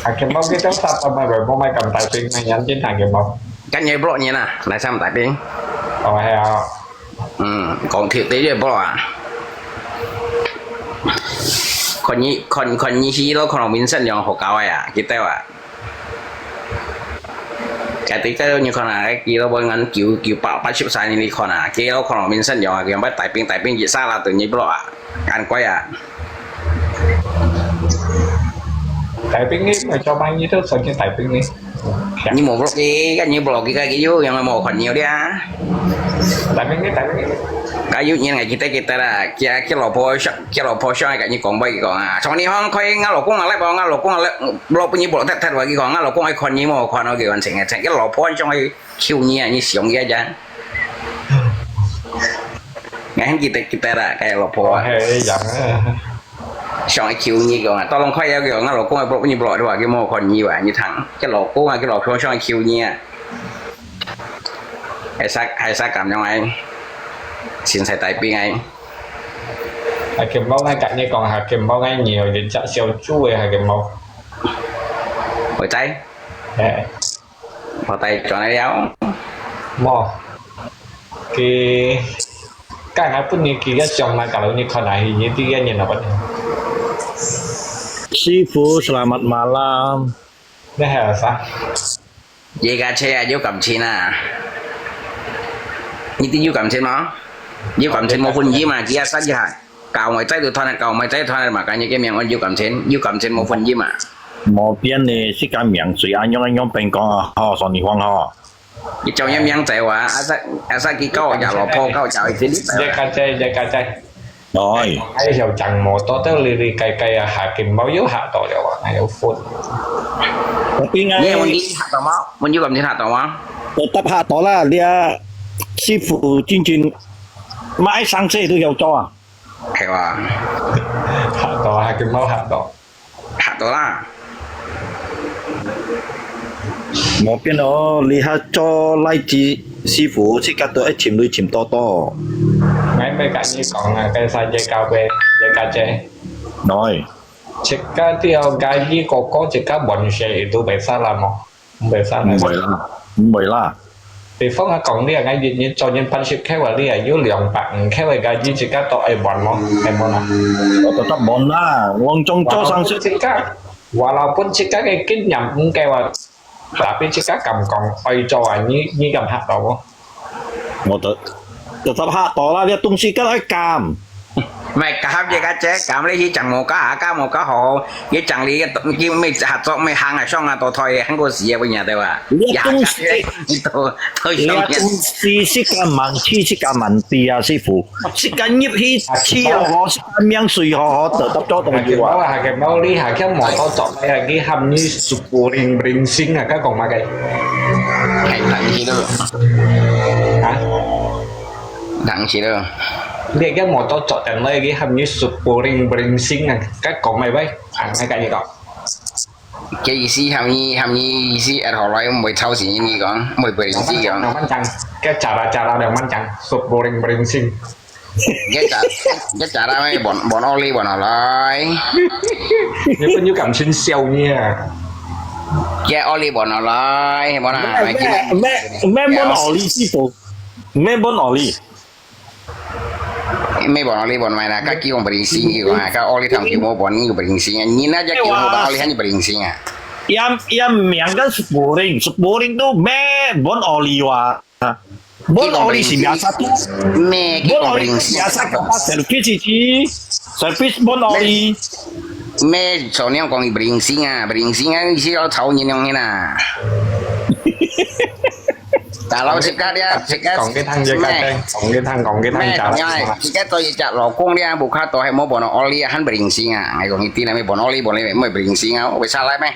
cái mong cái cháu sao tao mày rồi mong mày cầm tài tiền mày nhắn trên hàng cái mong cái nhảy bro như nào lại sao tài tiền còn thiệt tế rồi bro à còn như khi đó còn mình sân dòng hồ cao à cái tao à cái tí cái như con này kia nó bên ngắn kiểu bảo bắt chip sai như con này kia nó còn mình sân nhỏ kia bắt tại pin gì xa là tự nhiên bỏ ăn quay à tại pin ấy mà cho bao nhiêu thứ sao chứ tại pin ấy như một block cái như block cái vô yang một phần nhiều đi á tại pin ấy cái dụ như ngày kita là cái lò po cái như còn bay còn à trong này không coi ngã lò cũng là block như block thật vậy còn ngã lò cũng ai còn như một còn nó kiểu anh thành cái lò po trong ấy kêu như xiong kia chứ ngày kita là cái lò po hay dạng xong ấy kêu như còn tao long khoai kiểu ngã lò cũng ai block như block đó cái một còn như vậy như thẳng cái lò cũng cái lò po xong ấy kêu như hay xác cảm trong anh xin sai tại pin anh kiếm bao ngay cạnh như còn kiếm bao ngay nhiều để chọn siêu chui kiếm bao hồi tay vào tay cho nó đéo mò cái này pun như cái chồng mà kalau như con này như dia nhìn là vấn Sifu, selamat malam. đây là sao vậy cả xe vô cầm trên à như tí vô cầm trên nó vô cầm trên một phần gì mà kia sát gì hả cào ngoài tay từ thon này cào ngoài tay thon này mà cái như cái miệng anh vô cầm trên một phần gì mà một边呢是讲名水安用边讲啊，好，说你放好。cái trong em chạy quá asa cái câu giả lò po câu chào cái dây cá chay Rồi, hay hiểu chẳng một to tới lì cây hạ kiếm bao nhiêu hạ tổ đều này đều phun tapi nghe ngai mình đi hạt tàu máu mình vô cầm trên hạt tàu máu tetap hak to lah dia Sifu cincin mãi sang xe都有做啊。 hiểu à hạ tổ hạ kiếm bao hạ tổ hạt tàu là một边哦，你下做荔枝師傅，即刻都一潛女潛多多。 ngay bên cạnh như còn là cây sa dây cao về dây cá chay Rồi, chỉ cá tiêu cái gì có chỉ cá bẩn xe itu bị sao làm không bị sao này 唔會啦。 thì phong là còn đi là ngay gì cho nhân pan ship khác là đi là dưới lượng bạn khác là cái gì chỉ cá tội bẩn không em muốn à 我覺得冇啦，黃忠做上色。 chỉ cá walaupun chỉ cá cái kín nhầm cũng kêu là tapi chỉ cá cầm còn ơi cho như cầm hạt đâu 我tetap hak to lah, dia tungsi kan ai cam. mày cám vậy cá chế cám lấy gì chẳng một cá một cá hồ vậy chẳng lý cái mày hạt cho mày hàng là xong là tôi thôi hắn có gì bây giờ đây à Dia tungsi, tôi dia xong tungsi sikan man chi sikan man ti啊，師傅，sikan nhịp hi chi ho sikan miang水ho tetap cho Hà đồng Kiệt yêu Báo à. là Hà Kiệt Báo đi Hà Kiệt mỏ to chọn đây là cái hầm như sụp bring sinh là các còn mà cái thằng gì đâu hả thằng gì đâu đi cái mỏ to chọn tận đây cái hầm như sụp bring sinh là các còn mày vậy hàng hai cái gì đó cái gì xí hàm như xí ở họ nói mày thao gì như con mày bring gì con nó bắn chăng cái chả ra đều bắn chăng sụp bring sinh cái trả ra mấy bọn Oli bọn họ nói nếu có như cảm sinh xèo nha cái Oli bọn họ nói bọn nào mày kia Mẹ muốn ổ ly sư phụ, mẹ muốn ổ ly. mấy bọn Oli bọn mày là các kiểu bring sinh kiểu à các Oli thằng kiểu bọn như bring sinh nhìn nó chắc kiểu bọn Oli hắn bring sinh à Yang miang kan Sporing tu mẹ muốn ổ ly wa. Muốn ổ ly là satu. mẹ cái Muốn con ổ ly bring sinh biasa kita selfie cici. Selfie muốn ổ ly. mẹ sau này con bring sinh à chỉ có thầu nhìn nhau như nào kalau sekat dia sekat còn cái thằng dây cái còn cái thằng chả nhai sekat tôi chặt lò cung dia buka tôi hay mau bọn Oli hắn bring sinh à ngày còn tí là mấy bọn Oli mới bring sinh à bị sao lại mày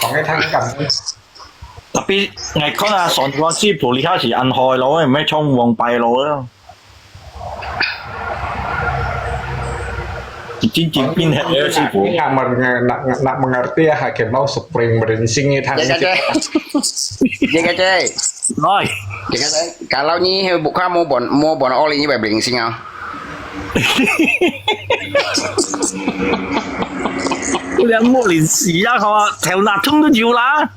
còn cái thằng cầm Tapi ngày con à sòn con sư phụ lý khai始ăn開咯，唔係衝旺閉咯咯。Chính pin hết đấy sư phụ. nggak mengerti ya Hà Kiệt Báo sụp bring sinh như thằng jaga cek Rồi. jaga cek kalau ni buka mau bọn Oli như vậy bring sinh không兩莫連事啊，佢話條納通都要啦。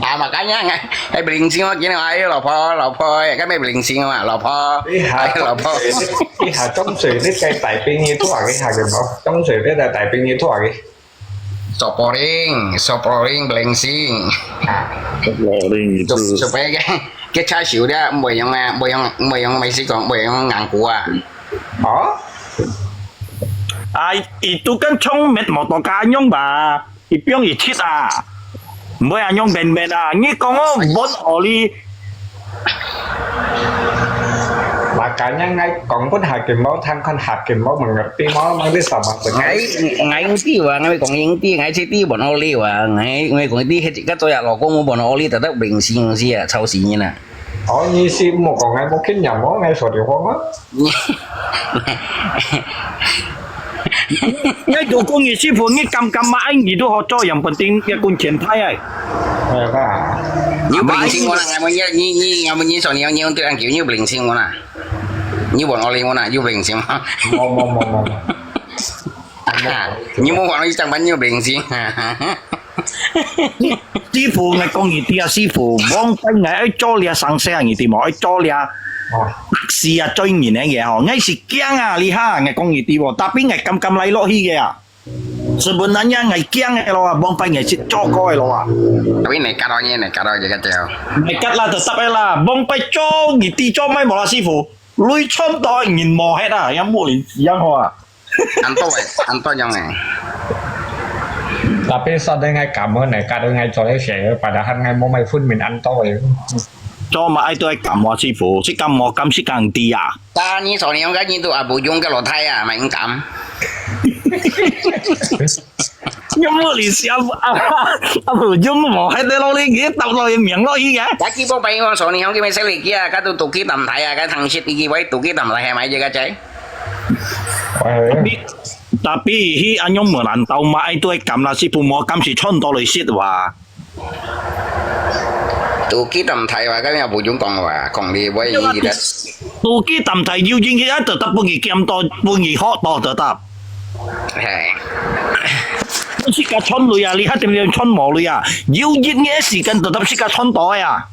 à makanya hay bring sinh kia nào ai lò po cái mấy bring sinh mà lò po cái Hà trong水啲計大兵嘢都話嘅Hà Kiệt Báo trong水啲係大兵嘢都話嘅 soporing blessing supaya cái chai xỉu đó mười yang mấy sĩ còn mười yang ngàn của Có. Itu kan cong met motor kanyong ba, ipiong ichit mới anyong ben ben nghe con bốn oli Mà cả nhà ngay còn có hạt kiểm máu thang con hạt kiểm máu mà ngập tim máu mang đi sầm mà ngày tí và ngày còn những tí ngày chơi tí bọn oli và ngày còn tí hết các tôi là con bọn oli tại đó bình sinh gì à sau xí như nè như sim một còn ngay một cái nhà máu ngay sổ điều khoáng á ngay đồ công nghiệp sư phụ nghe cầm mà anh gì đó họ cho dòng phần tin cái con tiền thay ấy như bình sinh ngon ngày ngày mình như sổ nhiều tôi ăn kiểu như bình sinh ngon như bọn oli ngon như bình sinh như mua bọn nó chẳng bán như bình sinh sư phụ ngày công nghiệp thì sư phụ vong tay ngày ấy cho lia sang xe gì thì mà ấy cho lia是最嚴嘅嘢嗬，ngay時驚你哈，ngày công nghiệp thì bộ, tapi ngày cầm lại lọ hi嘅sebenarnya ngày驚嘅咯，幫phải ngày sẽ cho coi咯tapi này cắt đôi vậy cái treo ngày cắt là tetap là幫phải cho nghiệp thì cho mấy một là sư phụ, lui chôn đôi nhìn mò hết à, em mua liền giang hoa ăn to trong này Tapi so với ngay cảm ơn này cả đôi ngay cho đấy sẽ padahal ngay mỗi mấy phút mình ăn tôi cho mà ai tôi cầm hoa sư phụ, sẽ cầm mò cầm sẽ càng đi à ta như sổ này ông cái như tôi bù dung cái lỗ thay mày cũng cầm nhưng mà liền xem bù dung mò hết đấy lo đi ghé tập rồi miệng lo gì cả đã kí bố bay con sổ này không cái mấy xe liệt kia cái tôi tụ kí tầm thay cái thằng shit đi quay tụ kí tầm thay mày chơi cái trái tapi hi anh nhung mở lần đầu mà ai tôi cầm là sư phụ mò cầm sẽ chôn đóเลยshitว่ะtụ kí tầm thay và cái nhà bù dung còn đi với gì đó tụ kí tầm thay要應嘅一就得半年咁多，半年學多就得。識架春類啊，你一定要春模類啊，要熱嘅時間就得識架春袋啊。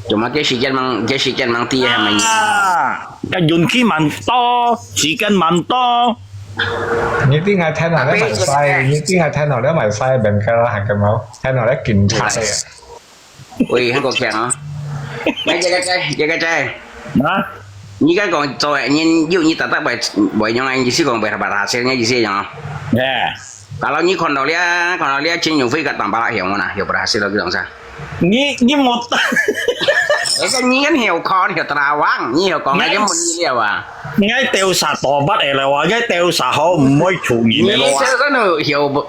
cuma cái時間mang tia hay mình cái dồn khí mình to,時間mình to. những tiếng ngày thay nào đấy mày sai những tiếng ngày thay nào đấy mày sai bên cái là hàng cái máu thay nào đấy kìm chặt đấy ui hắn còn kẹt hả mấy cái trai hả như cái còn rồi nhìn ví dụ như ta bởi nhau anh chỉ còn bởi bà thà xe nghe gì xe nhở kalau như còn đó lia trên nhiều phi cả tầm ba lại hiểu không nào hiểu bà xe là cái dòng sao như một cái như cái hiểu con hiểu tao quăng như hiểu còn cái muốn như liệu à ngay tiêu xả tỏ bắt này là cái tiêu xả họ mới chủ nghĩa này luôn á cái nữa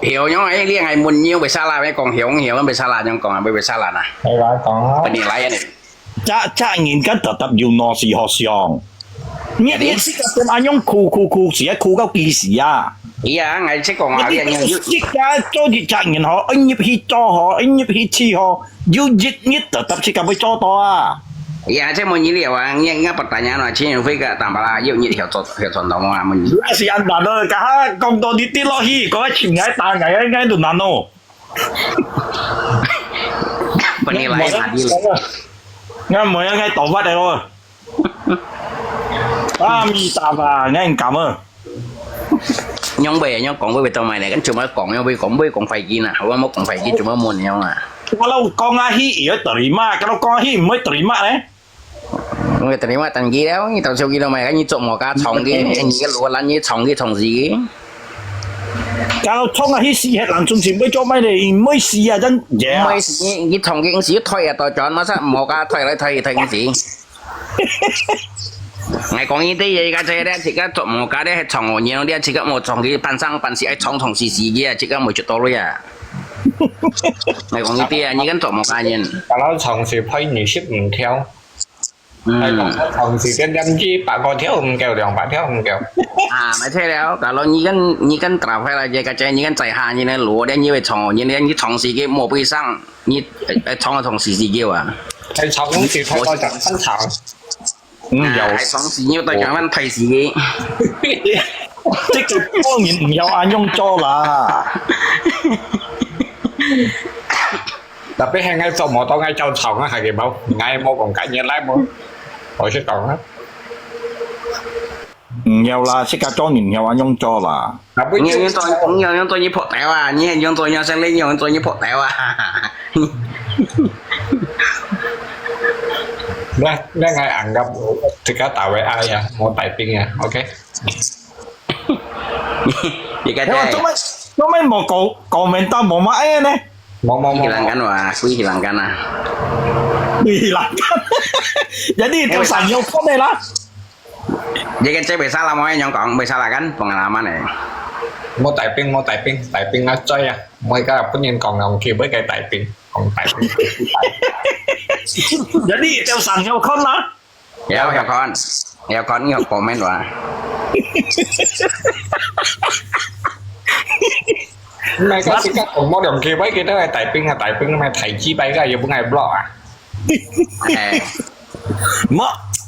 hiểu nhau ấy liên ngày muốn nhiều bị xa là mấy còn hiểu không hiểu bị xa là nhưng còn bị xa là này hay là còn bên này lại này chắc nhìn cái tập tập要攞是學上，你識個點樣酷時酷到幾時啊？iya ngày sẽ còn lại你識㗎，做啲責任學，一入去做學，一入去黐學，要熱熱就特識咁去做到啊！iya saya mau nyilih ya, nghe pertanyaan là trên Facebook cả tạm là ví dụ như hiểu truyền thống mà mình. Là anh bạn ơi, cả công to đi lo hi, có cái chuyện ngày ta ngày đồ nano. Penilaian adil. Nghe mới ngay tổ phát đây rồi. Mi ta và nghe anh cảm ơn. Nhóm bè nhóm còn với tao mày này cái cuma còn nhau với còn phải gì nè, không có còn phải gì cuma muốn nhau à. Kalau con hi ở terima, kalau con hi mới terima đấy. Người terima tầng gì đó, như tao sau khi đâu mày cái như trộm một cá chồng cái cái lúa lăn như chồng gì. Kalau chồng hi xì hết làm chung chuyện với cho mày này mới xì à chân. Mới xì cái chồng cái xì thôi à tao chọn mà sao một cá thôi lại thôi cái gì. ngày講呢啲嘢嘅啫咧，即刻做冇家咧係床我嘢啲，即刻冇床佢扮生扮死喺床同時時嘅，即刻冇出到嚟啊！ngày講呢啲啊，而家做冇家人。Kalau 床時配你識唔跳，係講床時嘅音機8個跳唔夠，200跳唔夠。ไม่ใช่แล้วkalauนี่กันตราไฟอะไร嘅啫，นี่กันใจหานี่เนี่ยหลัวเนี่ยนี่ไป床นี่เนี่ยนี่床時嘅冇背生，นี่床同時時嘅ว่ะ。係床時睇到就分床。係床時要對講翻提示嘅。即係當然唔有眼用咗啦。Tapi hay ngay sau một tao ngay trong phòng á, hay gì đâu, ngay mua còn cả nhà lái mua, hồi sẽ còn hết. nhau là sẽ cả cho nhìn nhau anh nhung cho là nhiều tôi như phật tẹo à nhiều tôi nhau sang lên nhiều tôi như phật tẹo à Đây ngày ăn gặp thì cả tạo về ai à một tài pin à ok gì cái thế chúng mấy một cầu mình tao một mãi nè mau hilang wah kui hilangkan ah dihilangkan jadi itu sanyo kok deh lah jadi saya bisa lah mau nyongkong bisa lah kan pengalaman này một tài pin nó chơi à mấy cái tất nhiên còn ngòng kia với cái tài pin còn tài pin jadi itu sanyo kok lah ya con nhiều comment wah mày cái gì các còn mô đồng kia với cái đó là tài pin mày thầy chi bay ra giờ bữa ngày blog à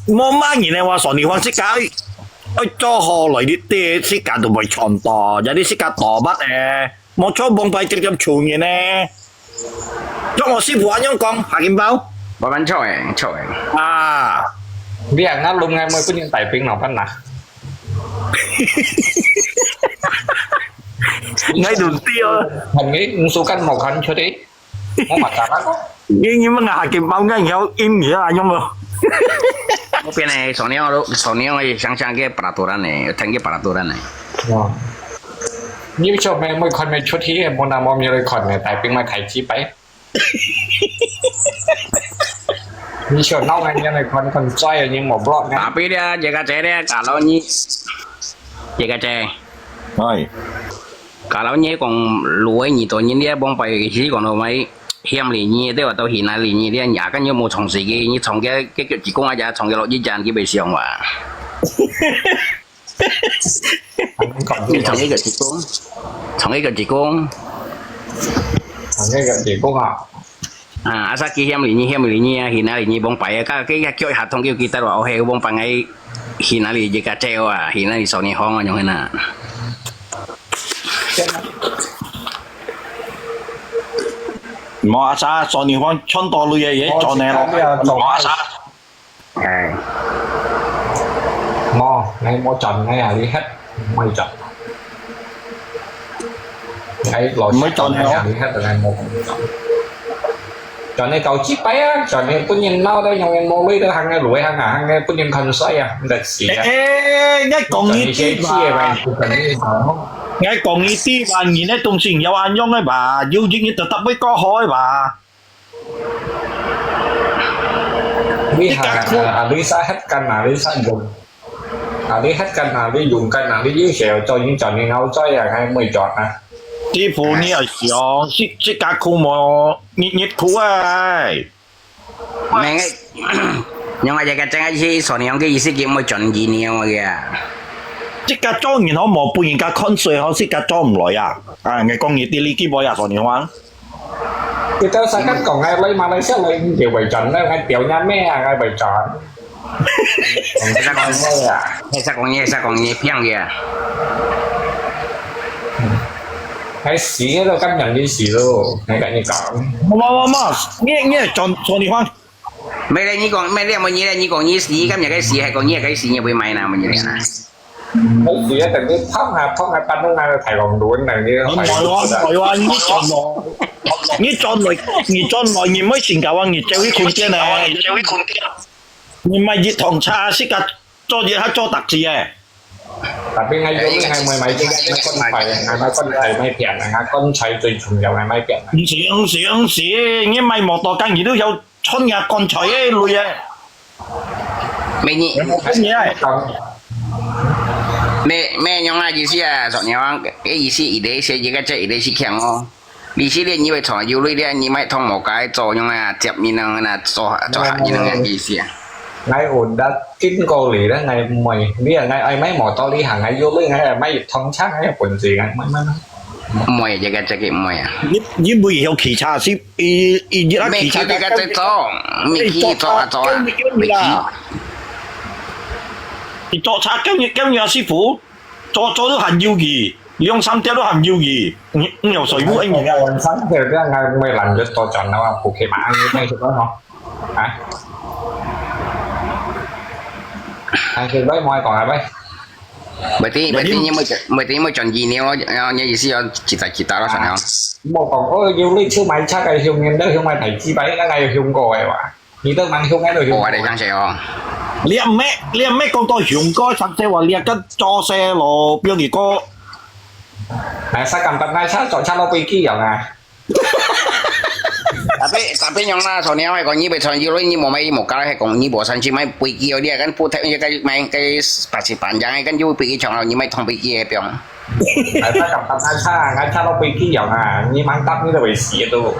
mo má nhìn nàyว่าสอนนี่ว่าสิกาcho họ lại đi têสิกา都ไม่ชอนต่อ jadi สิกาต่อบัดmo cho bông bay trực tiếp chuồng như nè cho một sư phụ anh nhông con Hà Kim Bao bà bắn chọi à bây giờ nó luôn ngay mới có những tài pin nào phân nè ngay đầu tiên mình nghĩ số căn một khăn cho đi nó mặt cả đó nhưng mà Hà Kim Bao ngay nhau im nghĩa anh nhông rồi cái này số neo sang cái peraturan này thành cái peraturan này như cho mày mới con mày chút thì em muốn làm mong như con này tài pin mà thầy chi bay như cho nó anh như này con chơi như một blog tapi dia jaga cewek dia kalau nyi jaga cewek rồi kalau nyi còn lúa nyi tổ nyi dia bông bay chỉ còn đâu mấy hiểm lì nyi đấy tao hiện nay lì nyi dia nhà cái như một trong sự cái như trong cái chỉ công aja trong cái lọ dây dàn cái bị xiong mà trong cái chỉ công Asaki hiểm lì nyi hiện nay lì nyi bông bay cái kiểu hạt trong cái kita rồi hay bông bay ngay hiện nay lì jaga cewek à hiện nay sau này hong à nhung hena mo asa so ni hoang chon to lu ye cho nè mo asa mo chọn ngay à đi hết mày chọn cái lỗi mới chọn đi hết từ ngày một chọn này cầu chip bay á chọn này có nhìn nào đây nhung mua lấy đó hàng ngày lụi hàng ngày có nhìn khăn xoay à đẹp xí à ngay còn như thế mà ngay còn như thế mà nhìn thấy đồng sinh有眼用嘅吧要影嘅就特別過海吧đi hàng Lisa hết căn Lisa dùng đi hết căn đi dùng căn đi dưới sẹo cho những chọn những áo xoay à hay mày chọn à師傅你又想識格褲冇熱褲啊mẹ nhưng mà cái trang ấy số này cái ý思叫冇準幾年嘅即格裝完可冇半年格 con 稅可即格裝唔來啊啊嘅工業啲呢基本也數年話thì tao sẽ cắt còn ngay lấy mà lấy sẽ lấy kiểu bảy chọn đó ngay tiểu nha mẹ ngay bảy chọn sao còn nhẹ phiang kìa hay xí đâu cắt nhận đi xí đâu ngay cái như cỏ mà nghe chọn số年話mấy đây như còn mấy đây mà như còn như xí cái nhà cái xí hay còn như cái xí như với mày nào mà như thế này mấy xí từ cái phong hai pan nó ngay thầy còn đuổi này như唔係話你轉來你唔可以全球啊你做啲款啲啊你唔係熱糖茶識㗎做熱黑做特字嘅 tapi ngay mười mấy con thầy mấy tiền này con thầy最重要係mấy tiền唔是因為莫多間而都有春日乾菜嘅類嘅mấy nhỉ mẹ nhong ai gì xí à chọn nhau cái ý xí ý đấy sẽ gì cái chạy đấy xí khéng không lý xí liền như vậy chọn yêu lấy như vậy thông một cái cho nhong à chẹp như năng là cho hạ như năng ý xí à ngay ổn đã kinh cô lý đó ngày mày bây giờ ngay ai mấy mỏ to đi hàng ngày vô lấy ngay là mấy thông chắc ngay quần gì ngay mày gì cái chạy mày à你每有其他是熱其他嘅在做未去做啊未去你做茶今日師傅做都很要義兩三條都很要義你有水壺anh nhìn quần sáng thì cái ngày mày làm cho tôi chọn nào phụ kiện mạng như này được không hả anh thì đấy mọi còn là đấy berarti nhưng mới chọn gì nếu như gì xí chỉ ta đó sao nào một còn có nhiều lý chưa mày chắc cái hiung nhân đó hiung mày phải chi bấy cái ngày hiung còi mà như tôi mang hiung cái rồi hiung ở đây sang xe không 你阿咩講到熊哥上車話你阿跟坐xe咯，標二哥。 này sao cầm tập ngay sát chọn cha lâu kia vậy à tapi yang na so niya ko ni be so yuro ni mo mai mo kala ko ni bo san chi mai pui ki dia kan pu the cái mai cái pasi panjang kan ju pi chong ni mai thong pi ki pyong này sao cầm tập ngay cha lâu kia vậy à như mang tắp như là bị xỉa tôi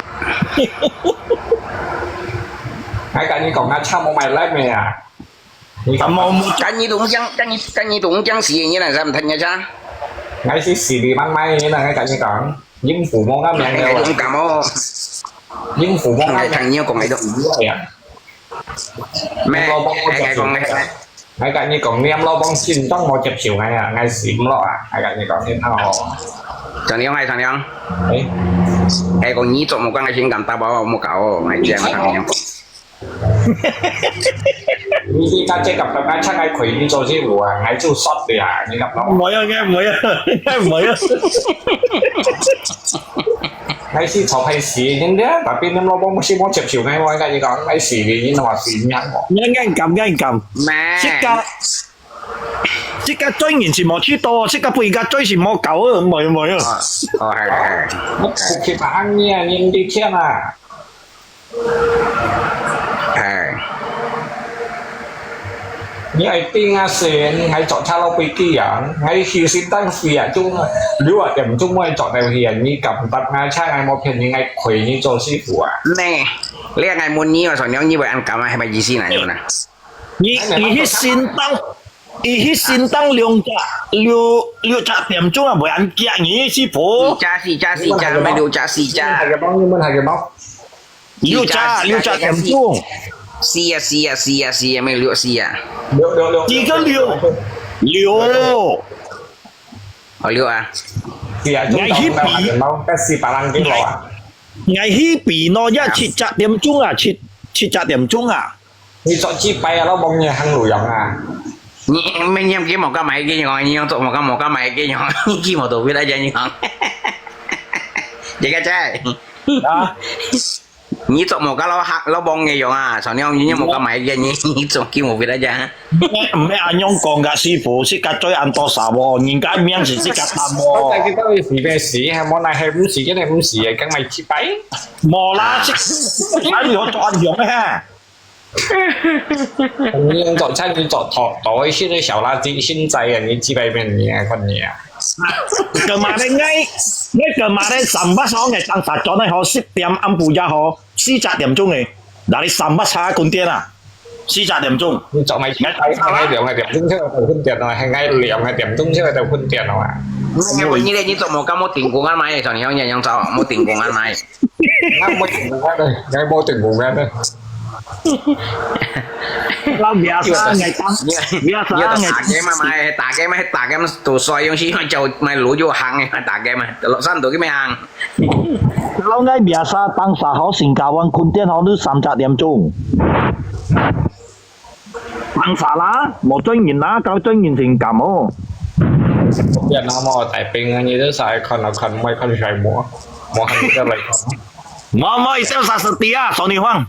ngay cả như còn ngay cha một mày lấy mày à cái ni đúng chẳng xì như là làm thành nha cha ngay xì đi mang may như là ngay cả như còn nhưng phụ môn đó mẹ cái đúng cảm ơn nhưng phụ môn này thằng nhiêu còn này đâu mẹ cái con này ngay cả như còn niêm lo bông xin trong một chục triệu ngay à ngay xỉm lo à ngay cả như còn thêm thao thằng nhiêu hay thằng nhiêu đấy cái con nhí trộm một con này xin cầm ta bảo một cậu ngày kia mà thằng nhiêu đi ca chơi gặp cái chắc ngay quỷ đi cho chứ vụ à ngay chú sót thì à như gặp nó唔會啊，梗係唔會啊，梗係唔會啊。ngay xí thọ hay xỉ nhưng đấy bà bên niêm lo bông xin một chục triệu ngay ngoài cái gì còn ngay xỉ vì như nó xỉ nhang啱撳， mẹ 即刻追完全冇知道，即刻背架追全冇狗啊，唔係啊。係mất cục thì bà ăn nha nhìn đi xem à như ai tin à sen ngay chọn cha lâu bị kia ngay khi xin tăng phìa chung nếu ở điểm chung ngay chọn này hiền như cầm tập ngay cha ngay một phiền như ngay quỷ như cho sư phụ à nè lia ngày muốn nhí mà sao nhau như vậy ăn cắm hay bài gì xí này luôn nè 而迄先當六七點鐘啊，冇人夾你師傅。加咪六加四加 hai cái bóng nhưng mình hai cái bóng 六七點鐘， 四啊咪六四啊 được 幾個六？ ở六啊 thì à chúng ta đâu hai cái bóng cái xì bà lăng cái lọ à 危險邊咯，7點鐘啊，7點鐘啊。 你chọn chi bay nó bông nhà hăng lùi à mình em kiếm một cái máy kia nhỏ nhưng tụi một cái máy kia nhỏ kia một tụi biết đã chơi như không vậy cái trai nhí tụi một cái lo bông nghe rồi à sao nhau như một cái máy kia nhí tụi kia một biết đã chơi 唔係阿勇講㗎，師傅識得追按多少喎？人家名是識得探喎。 cái đó là gì về xỉ hay món này hay cũng xỉ cái này cũng xỉ cái mày chi bay 冇啦，識睇你我做按樣啊！ 你做餐你做多一些的小垃圾，现在啊，你几百遍你还看你啊？ Kemarin kemarin sambat soalnya tang sajon ho 10點暗半日ho 4點鐘嘅，嗱你sambat差半點啊，4點鐘。你做咪ngay tay hai điểm鐘trước là đầu phun tiền rồi, hay ngay liệm 2點鐘trước là đầu phun tiền rồi à? Nghe bọn như đây như tụi một cái mối tình của anh mày, sao nhau nhau sao mối tình của anh mày? Ngay mối tình của đây, ngay mối tình của đây. เราเบียร์ซ่าไงตั้งเบียร์ซ่าไง 打gameตัวซอยยังชี้มันจะไม่รู้อยู่ห่างไง打gameเราสั้นตัวก็ไม่ห่าง เราไงเบียร์ซ่าตั้งสาเขาสิงคาวันคุณเตี้ยเขา都3點鐘ตั้งสาละ冇追完啦夠追完成咁哦 Việt Nam mà tại pin như thế sai còn là còn mấy con chạy múa hành cái này 我意思係30啲啊索尼方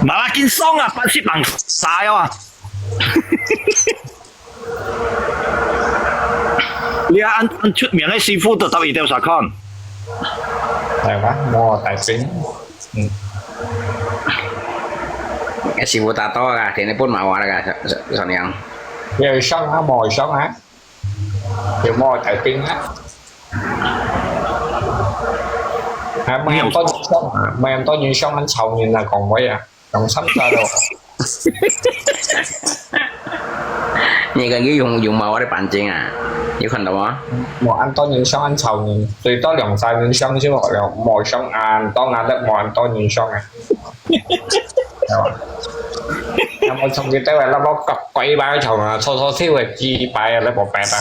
麻辣見桑啊80人晒啊你按出名嘅師傅都12條實看 này quá mua tại pin cái sư phụ ta to cả thì nó bút màu hóa cả sao nhỉ giờ xong á mồi xong á giờ mồi tại pin á mấy em to như xong anh sầu nhìn là còn mấy à còn sắm ra đâu như cái dùng màu để bàn chuyện à như phần đâu á một anh to nhìn xong anh sầu nhìn tùy to lòng sai nhìn xong chứ gọi là mồi xong à to ngàn đất mồi anh to nhìn xong à em ơi xong cái tới là nó cặp quay ba cái chồng là thôi thiếu rồi chi bài là bỏ bẹt à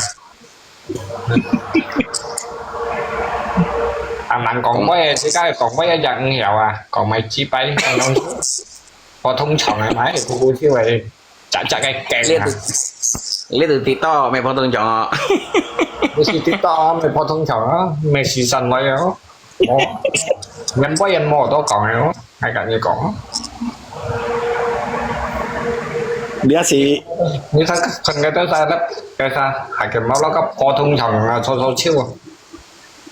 anh còn mấy cái còn mấy dạng hiểu à còn mày chi bay có thông trọng này máy thì cô thiếu rồi chả cái kẹt lấy từ tí to mày phô thông chọnไม่ใช่ติดต่อไม่พอทงเฉาไม่ซีซันไว้แล้วงั้นว่ายันหมอตัวก่อนแล้วให้กันยังก่อน 你一時 นี่ถ้าคนก็ต้องใส่แล้วก็ใส่หายกันมาแล้วก็พอทงเฉาโซโซชิว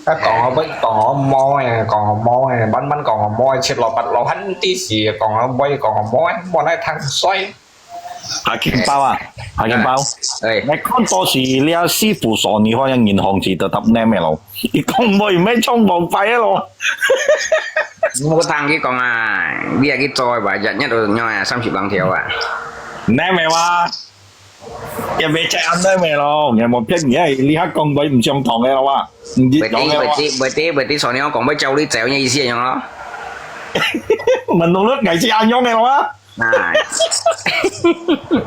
ถ้าก่อนเอาไปก่อนเอามอยก่อนเอามอยบ้านก่อนเอามอยเช็ดหลอดปัดหลอดหันตีสีก่อนเอาใบก่อนเอามอยมอได้ทางซอย下拳包啊，下拳包。誒你講多時你阿師傅傻你開銀行字就揼呢咩咯？你講唔咩衝浪費啊咯？ mua thang cái con bia cái trôi và giật nhất rồi nhau 30 bằng theo à 呢咩話？又未隻眼呢咩咯？又冇拼嘢係呢刻講鬼唔上堂嘅咯啊？唔知講嘅話。bởi tí sò này còn với châu đi chèo như ý gì đó mình弄nước ngày chỉ ăn nhông này咯啊？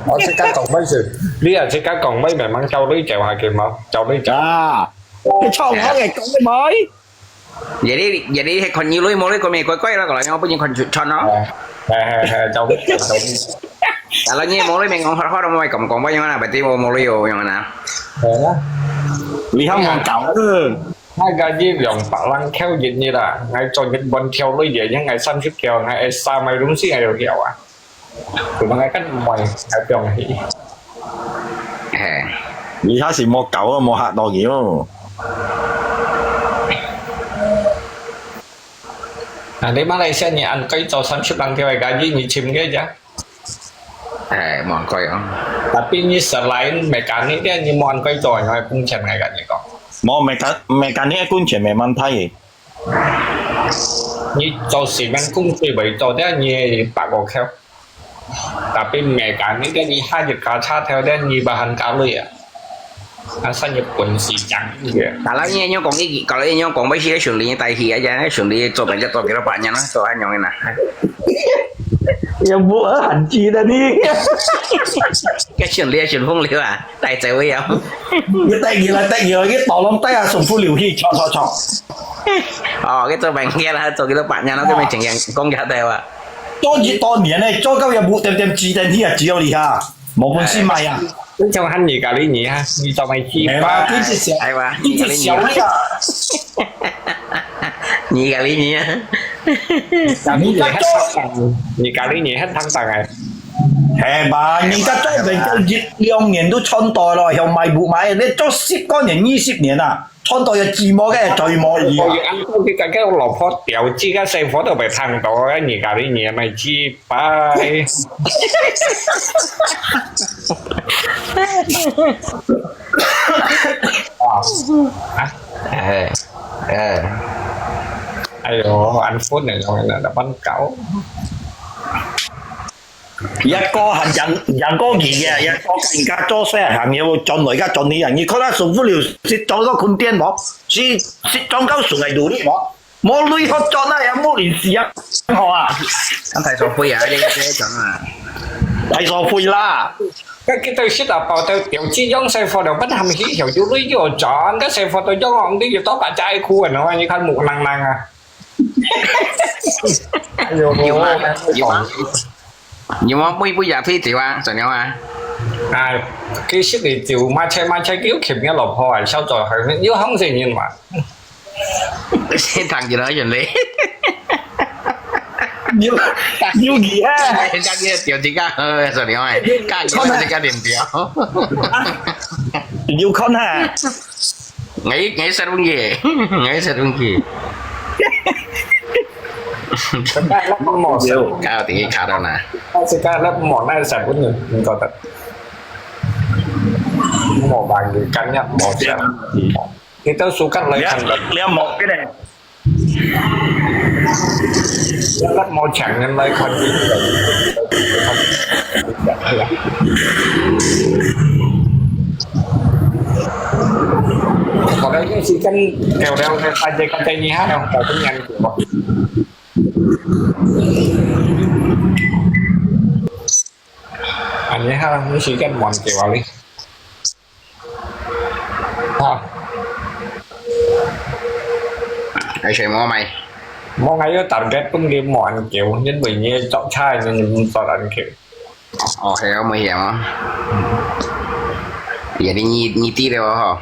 我即刻講咩事？呢人即刻講咩名掹就呢就係佢冇，就呢就。啊！你錯唔啱嘅講嘅妹。vậy đi còn nhiều lối mỗi con mày quay ra còn lại nhau bao nhiêu con cho nó就là lo như mỗi lối mình ngon khó đâu mày còn bao nhiêu là bài tiêu mỗi lối rồi mà nè係啦。你香港搞嘅。hai cái gì dùng bạc lăng theo dịch như là ngày cho những bên theo lối về những ngày 30 kèo ngày sa mày đúng xí ngày được kèo à tụi nó ngày cách mày ngày trồng thì 你下時冇搞啊，冇嚇到嘢。nah di Malaysia ni ăn cây cho 30 lăng theo gaji ni chim cái chứ mòn coi không tapi ni selain mekanik dia ni mau ăn cây cho ngày cũng chẳng ngày gần như có冇mekanik工錢未問題。你做市民工最為做啲你白個 kêu tapi mekanik dia ni hai dịch cả cha theo dia ni bahan kali à asal Nhật Bản xì chẳng vậy là lo như nhau còn cái còn lại nhau còn mấy cái xử lý tay thì ở đây xử lý cho bạn cho tôi cái bạn nha nó cho anh nhau này nè有冇啊痕字啊啲？ cái xử phong liều à tay chạy với nhau 你第二啦，第二啲墮冧低啊，重複聊氣，錯。cái tôi bạn nghe là cho cái bạn nha nó cái mình chỉnh dạng con gà đều à 多年咧，做夠有冇點自定啲啊？只有你下，冇本先賣啊！ Cái trong hắn gì cả lý nhỉ ha như cho mày chi ba cái gì xấu ai qua cái gì xấu đấy à nhị cả lý nhỉ cả lý nhỉ hết nhị cả lý nhỉ hết thăng tầng này 係吧？而家裝備都2年都穿代咯，又賣唔買，你做10多年、20年啊，穿代嘅字幕嘅最模擬啊！ Ôi ăn cái lò phó tiểu chi cái xe phó đều phải thăng đó cái nhị cả lý nhỉ mày chi ba ai rồi anh phút này rồi là bánh cẩu 一個係人工而嘅，一個更加多些行業進來，而家進你人，你覺得順不了，是做咗困癲冇，是裝鳩順嚟做啲冇，冇女學進啊，有冇連事啊？學啊，anh thầy sổ phi à cái chọn à係傻配啦。 cái tôi sẽ đọc vào tôi tiểu chi giống xe phó đều bắt hàm khí hiểu chú lý vô chọn cái xe phó tôi giống ông đi tốt cả trai khu rồi nó như khăn mụ năng năng à nhiều mà bây giờ phi tiểu à rồi nhau à cái shit này tiểu mà chơi kiểu khiểm cái lộc hỏi sao rồi hỏi nếu không gì nhìn mà thằng gì đó dần đi yêu gì á? cái kia tiểu chỉ ca rồi nhau này ca gì đó chỉ ca điểm tiểu yêu con à? nghĩ sao đúng gì nghĩ sao đúng gì cái lắp mỏ cao thì cao đâu nè cái lắp mỏ này sạch của mình còn thật mỏ vàng thì cắn nhá mỏ sạch thì tao số cắt lấy thành leo một cái này lắp mỏ chẳng nên lấy con gì còn đây cái gì canh kèo đeo cái tay dây con tay như hát không? Tao cũng nhanh kiểu anh nhớ ha, nó chỉ canh mòn kiểu vào đi ha ai chơi mò mày mong ấy tạm kết cũng đi mòn kiểu nhân vì như chọn trai nên toàn ăn kiểu hiểu mày hiểu giờ đi nhị tí đâu hả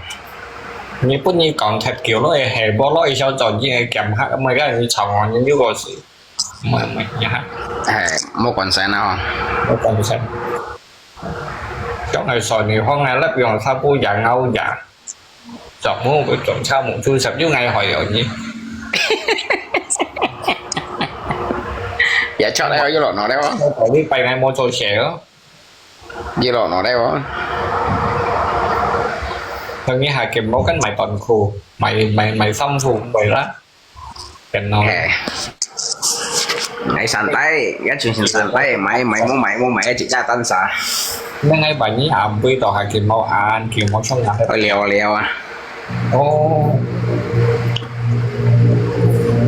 như bút như còn thật kiểu nó hệ bó lỗi sao chọn như kèm hát mấy cái như chồng như cái gì mà nhà hát một con xe nào nó còn xem chỗ này sỏi nhiều hơn ngày lớp gần sao bố dạng ngâu dạ chọn mua cái chọn sao một chui sập dưới ngày hỏi ở gì dạ cho đây với lọ nó đấy không phải đi bay ngày mua trôi xẻ đó với lọ nó đấy không tôi nghĩ hai kiếm máu cái mày toàn khù mày xong phù vậy đó cái nói ngày sàn tay cái chuyện sàn tay mày mua mày chỉ ra tân xả nên ngay bà nhí bây giờ hai kiếm máu ăn kiếm máu trong nhà ở liều à ô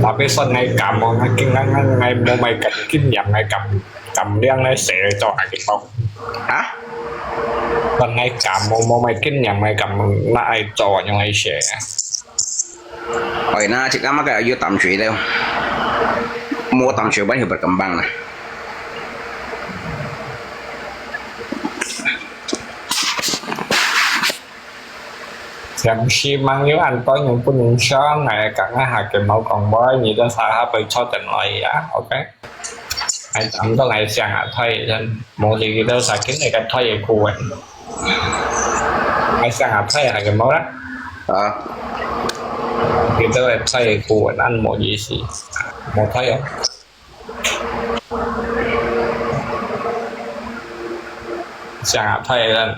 tapi son ngay cầm một ngay mua mày cầm kinh nghiệm ngay cầm đen này sẽ cho hai kiếm máu hả còn ngay cầm mua mày kinh nghiệm mày cầm lại cho nhau hay sẽ hồi na chỉ có mắc cái ở dưới tầm chuyện đâu mua tầm chuyện bánh hiệu bật cầm băng này rằng khi mang nếu anh có những cái những sáng này cả hai cái máu còn mới như đó sao hả bị cho tình lại á ok anh tạm có ngày sang hạ thay nên một thì đâu xài kính này cái thay về khu ấy anh sang hạ thay hai cái máu đó thì tôi là thay về khu ấy ăn một gì một thay không sang hạ thay lên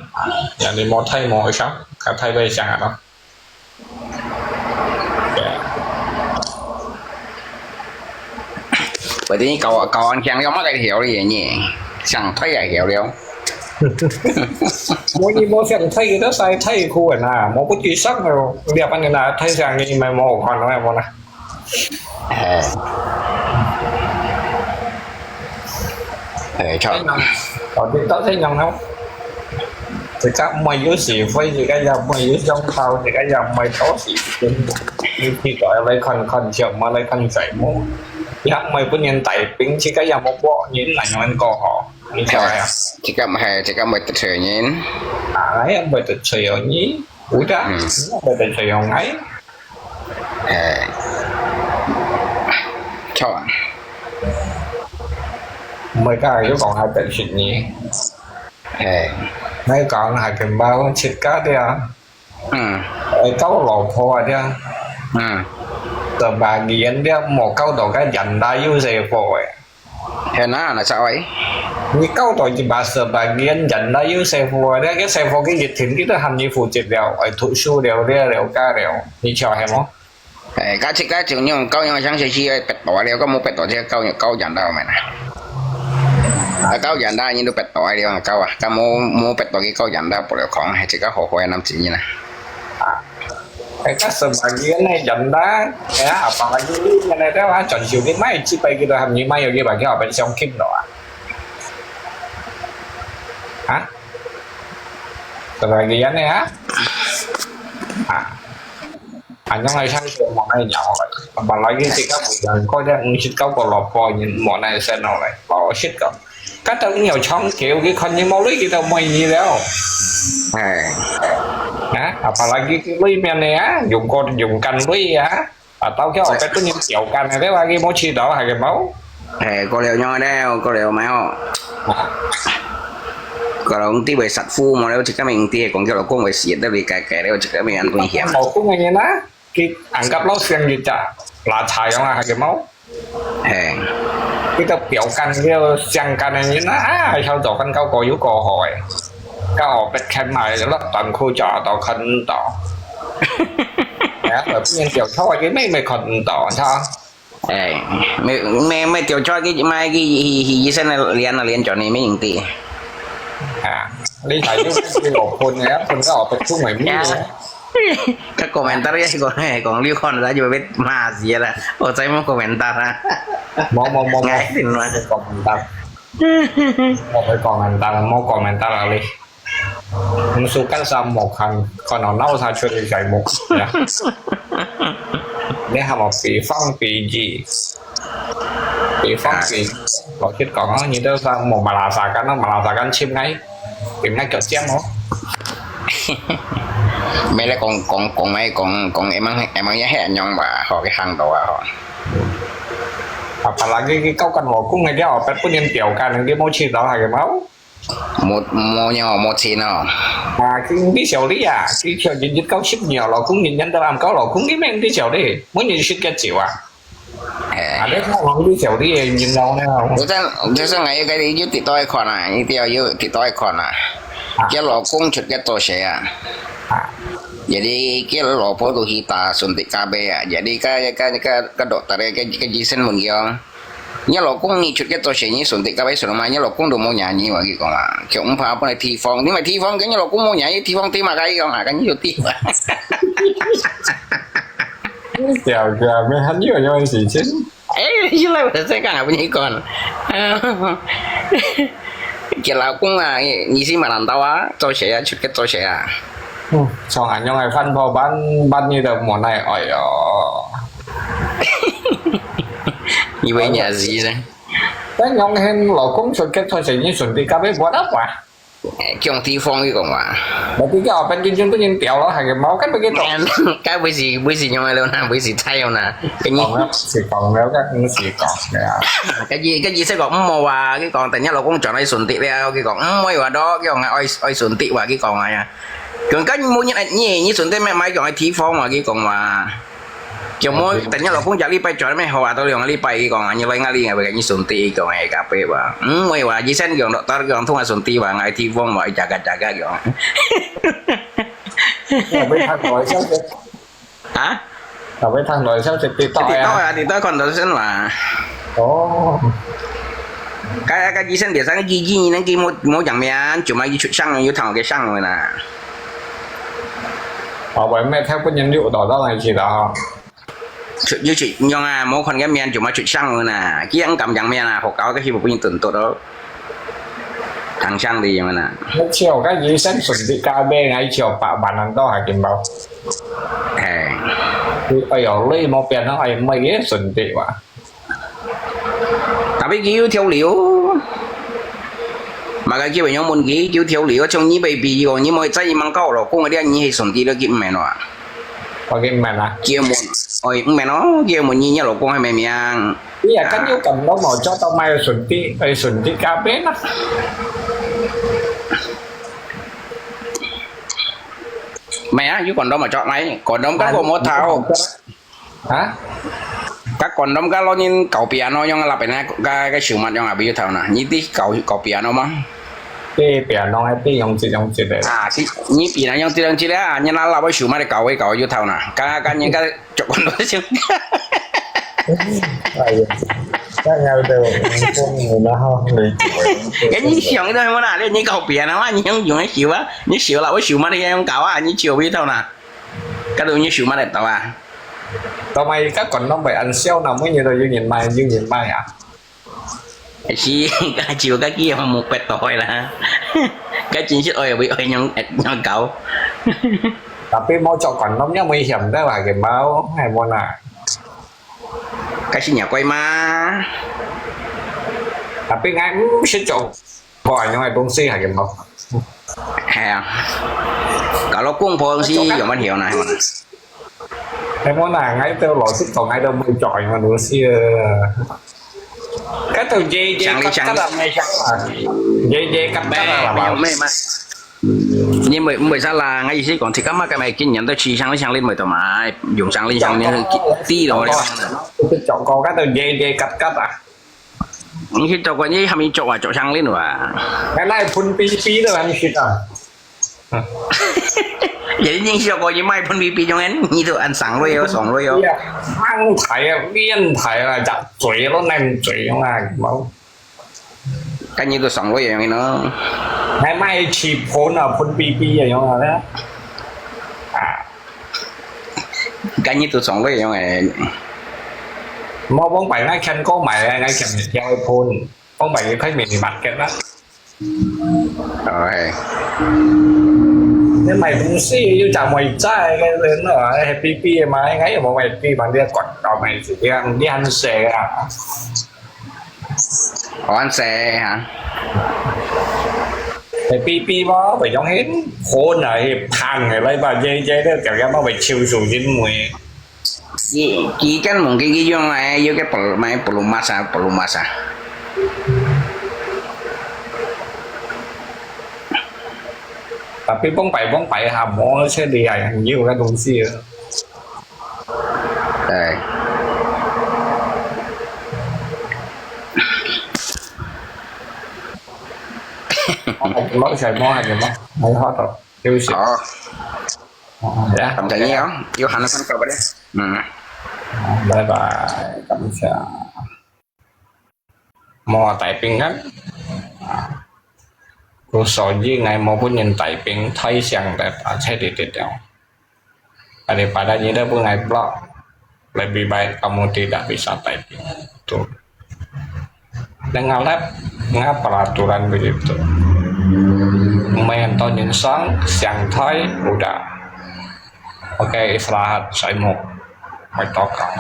giờ đi một thay một sao cả thay về sang hạ đó bởi vì cậu anh khang giống cái hiểu gì nhỉ chẳng thấy là hiểu đâu mỗi gì mỗi phần thay đó sai thay khu ấy nè mỗi cái chuyện sắc rồi đẹp anh là thay rằng gì mà một còn nói một này cho còn thì tao thấy nhau không thì các mày dưới xì phơi thì cái dòng mày dưới trong tàu thì cái dòng mày có xì như khi gọi lấy con chiều mà lấy con chạy mũ chắc mày cũng nhân tài tính chỉ cái dòng một bộ như là nhau anh co họ như cho à chỉ có mày tự sửa nhé ấy em mày tự sửa nhí ủi đó mày tự sửa ấy cho mày cái chứ còn hai tự sửa nhí mấy còn hai cái bao con xịt cá đi à ở câu lò phô đi à tờ bà nghiện đi một câu đồ cái dành đa yêu gì phô ấy thế nó là sao ấy như câu đồ chỉ bà sợ bà nghiện dành đa yêu xe phô đấy cái xe phô cái dịch thỉnh cái đó hành như phụ triệt đều ở thủ su đều đều ca đều như chờ hay không cá chỉ cá chịu nhưng câu nhưng sáng chi bẹt tỏi đều có một bẹt tỏi chứ câu dành đâu mày nè câu dành ra như nó bẹt tỏi đều câu à câu mua bẹt tỏi cái câu dành ra bộ đều còn hay chỉ có hồ hoài năm chỉ như này cái cách sợ bà nghiện này dành đá cái à bà nghiện này đó chọn chiều cái máy chỉ bay cái đó hành như máy ở kia bà cái họ bên trong kim đó hả sợ bà nghiện này hả anh trong này sang trường món này nhỏ vậy bà nói cái gì các bạn coi ra shit câu còn lọt coi nhìn món này xem nào này bỏ shit câu các tao cũng nhiều chọn kiểu cái con như máu lấy cái tao mày gì đâu hả bà nói cái lưới men này á dùng canh lưới á tao cái cái có những kiểu canh này đấy là cái máu chi đỏ hay cái máu có đều nhau đeo có đều máu còn ông tí về sạch phu mà đâu chỉ các mình tia còn kiểu là con về xịt đâu vì cái đâu chỉ các mình ăn nguy hiểm một cũng nghe ná cái ăn cắp lót xương gì chả là xài không là cái máu cái tao kiểu canh cái xăng canh này như nó sao tổ canh cao cổ yếu cổ hỏi cao họ bật khen mày nó toàn khu trọ tao khẩn tỏ rồi nhiên kiểu thôi cái mấy mày khẩn tỏ sao mày tiểu cho cái mai cái gì xem là liền cho này mấy những tỷ đi thấy cái lỗ phun này phun cái họ tập trung mày biết các komentar ya còn lưu con ra juga biết mà gì là ở saya mau komentar mau ngay thì nói komentar mau komentar là đi masukkan sama một còn nó nấu sao chưa được giải một để học một bị gì bị phong gì có chết còn như đó sao một mà là xà cái nó mà là xà cái chim ngay tìm ngay kiểu chém nó mấy là con mấy con em ăn nhá hẹn nhau mà họ cái hàng đầu họ apalagi cái câu cần mổ cung này dia opet pun yang tiểu kan dia mau cerita hai mau một nhau một xí nào cái xẻo đi à cái xẻo nhìn câu ship nhiều là cũng nhìn nhân ta làm câu là cũng cái men cái xẻo đi muốn nhìn ship cái chịu à đấy không đi xẻo đi nhìn đâu nè không thế sao ngày cái đi dưới thì tôi còn à như tiêu dưới thì tôi còn à cái lò cung chụp cái tổ xe à jadi cái lò phố đồ hita suntik KB à jadi cái độ tare cái Jason mình kia nhớ lò cung như chụp cái tổ xe như suntik KB rồi mà nhớ lò cung đồ mua nhà như vậy còn à kiểu ông phá bên này thi phong nhưng mà thi phong cái nhớ lò cung mua nhà như thi phong tí mà cái còn à cái nhiều tí chèo chèo mới hắn nhiều nhau gì chứ ấy chứ lại phải sẽ cả bên còn cái lão cũng là như gì mà làm tao á tôi sẽ chụp cái tôi sẽ à xong ảnh nhau ngày phân vào ban như được món này ỏi như vậy nhà gì đấy cái nhau hen lò cũng chuẩn cái thôi sẽ như chuẩn thì cá bé bó đắp à cái ông thi phong cái còn mà bởi vì cái ở bên trên tự nhiên tiểu đó hay cái máu cái cái bữa gì nhau luôn nè bữa gì thay không nè cái gì chỉ còn nếu các chỉ còn cái gì sẽ còn mò và cái còn tại nhớ là cũng chọn ai xuân tị đeo cái còn mồi và đó cái còn ai xuân tị và cái còn này còn cái mua như xuân tị mấy chọn ai thi phong mà cái còn mà kiểu mồi tại nhớ là cũng chọn đi bay chọn mấy hoa tôi liền đi bay cái còn như vậy ngay liền về cái như xuân tị còn này cà phê và mồi và gì sen còn tao còn thông qua xuân tị và ngày thi phong mà chả cả còn với thằng rồi sao chứ hả với thằng rồi sao thì thì tôi còn đó sẽ là cái gì sen để sang cái gì nó cái một chẳng mẹ chúng mày chụp sang như thằng cái sang rồi nè bởi mẹ theo cái nhân liệu đó là gì đó chụp như chị nhưng à mỗi con cái men chúng mày chụp sang rồi nè cái anh cầm chẳng mẹ là học cáo cái khi một cái tưởng tượng đó thằng sang đi mà nè chiều cái gì sen chuẩn bị KB ngay chiều bạo bản ăn đó hay kiếm bao thì bây giờ lấy một biển nó hay mấy cái chuẩn bị quá tapi kêu theo liều mà cái kiểu nhau muốn kêu theo liều trong như baby rồi như mọi trái mang câu rồi cũng ở đây như hay chuẩn bị được cái mẹ nó có cái mẹ nó kêu muốn ôi mẹ nó kêu muốn như nhau rồi cũng hay mẹ miang bây giờ các yêu cầm nó màu cho tao mai chuẩn bị cá bé nó mẹ á chứ còn đâu mà chọn máy còn đâu các một thao hả các còn đâu các lo như cậu piano nhưng là phải cái sự mặt nhưng là bây giờ thằng nào như tí cậu piano mà cái piano hay tí dùng gì đấy cái như piano dùng tiền chỉ là như là cái sự mặt cái cậu như thằng nào cái những cái chọn con đó chứ các nhau đều không người nó không người cái như chuyện đó mà nào như cậu piano á như dùng cái chiều á như chiều là cái sự mặt đi không cậu á như chiều biết đâu nè cái đồ như sự mặt đẹp tao à tao mày các còn nó phải ăn xeo nào mới như rồi như nhìn mai à cái chi cái chiều cái kia mà một bẹt tỏi là cái chuyện chết ơi bị ơi nhân cậu tapi mau cho còn nó nhá nguy hiểm đó là cái máu hay món à cái gì nhà quay mà tapi ngay sẽ chọn gọi như này công ty hay cái máu hè kalau cũng phong si dùng anh hiểu này cái món nào ngay từ lò sức còn ngay đâu mới chọi mà nữa xia cái từ dây cắt là dây cắt là bảo nhưng mà sao là ngay gì còn thì các cái mày kinh nhận tới chi sang lên mày tao mà dùng sang lên tí rồi đấy chọn con cái từ dây cắt à những khi chọn cái gì hay mình chọn sang lên rồi cái này phun pi rồi anh biết à vậy nhưng sao có những mai phân pi trong anh như tôi ăn sẵn rồi sống rồi ăn thải viên thải là chặt chuối nó nằm chuối trong này máu cái như tôi sống rồi vậy nó ngày mai chỉ phun là phun pi ở trong này đó cái như tôi sống rồi vậy mà bông bảy ngay khen có mày ngay khen theo phun bông bảy thấy mình mặt cái đó rồi nên mày cũng xí như chả mày trai cái lớn ở happy mà anh ấy mà mày đi bằng đi còn tao mày chỉ đi ăn xe à ăn xe hả Thì pi bó phải giống hết khôn này hàng này lấy vào dây dây đó kiểu cái nó phải chiều sủ trên mùi Ki kan mungkin ki yung yung cái pelumasa. tapi bóng bảy hàm nó sẽ đi ảnh nhiều cái东西Đây. nó sẽ món hành món hay hot rồi tiêu xịt dạ Cảm thấy nhiều. Yêu hắn nó phân cầu đấy. bye bye cảm ơn mò tại pin hết cô soi với ngày một bữa nhìn tại pin thấy rằng đẹp ở xe đi tiệt đèo daripada như đó bữa ngày blog lebih baik kamu tidak bisa typing tuh dengan lab peraturan begitu main tahun sang siang thay udah oke istirahat saya mau tokan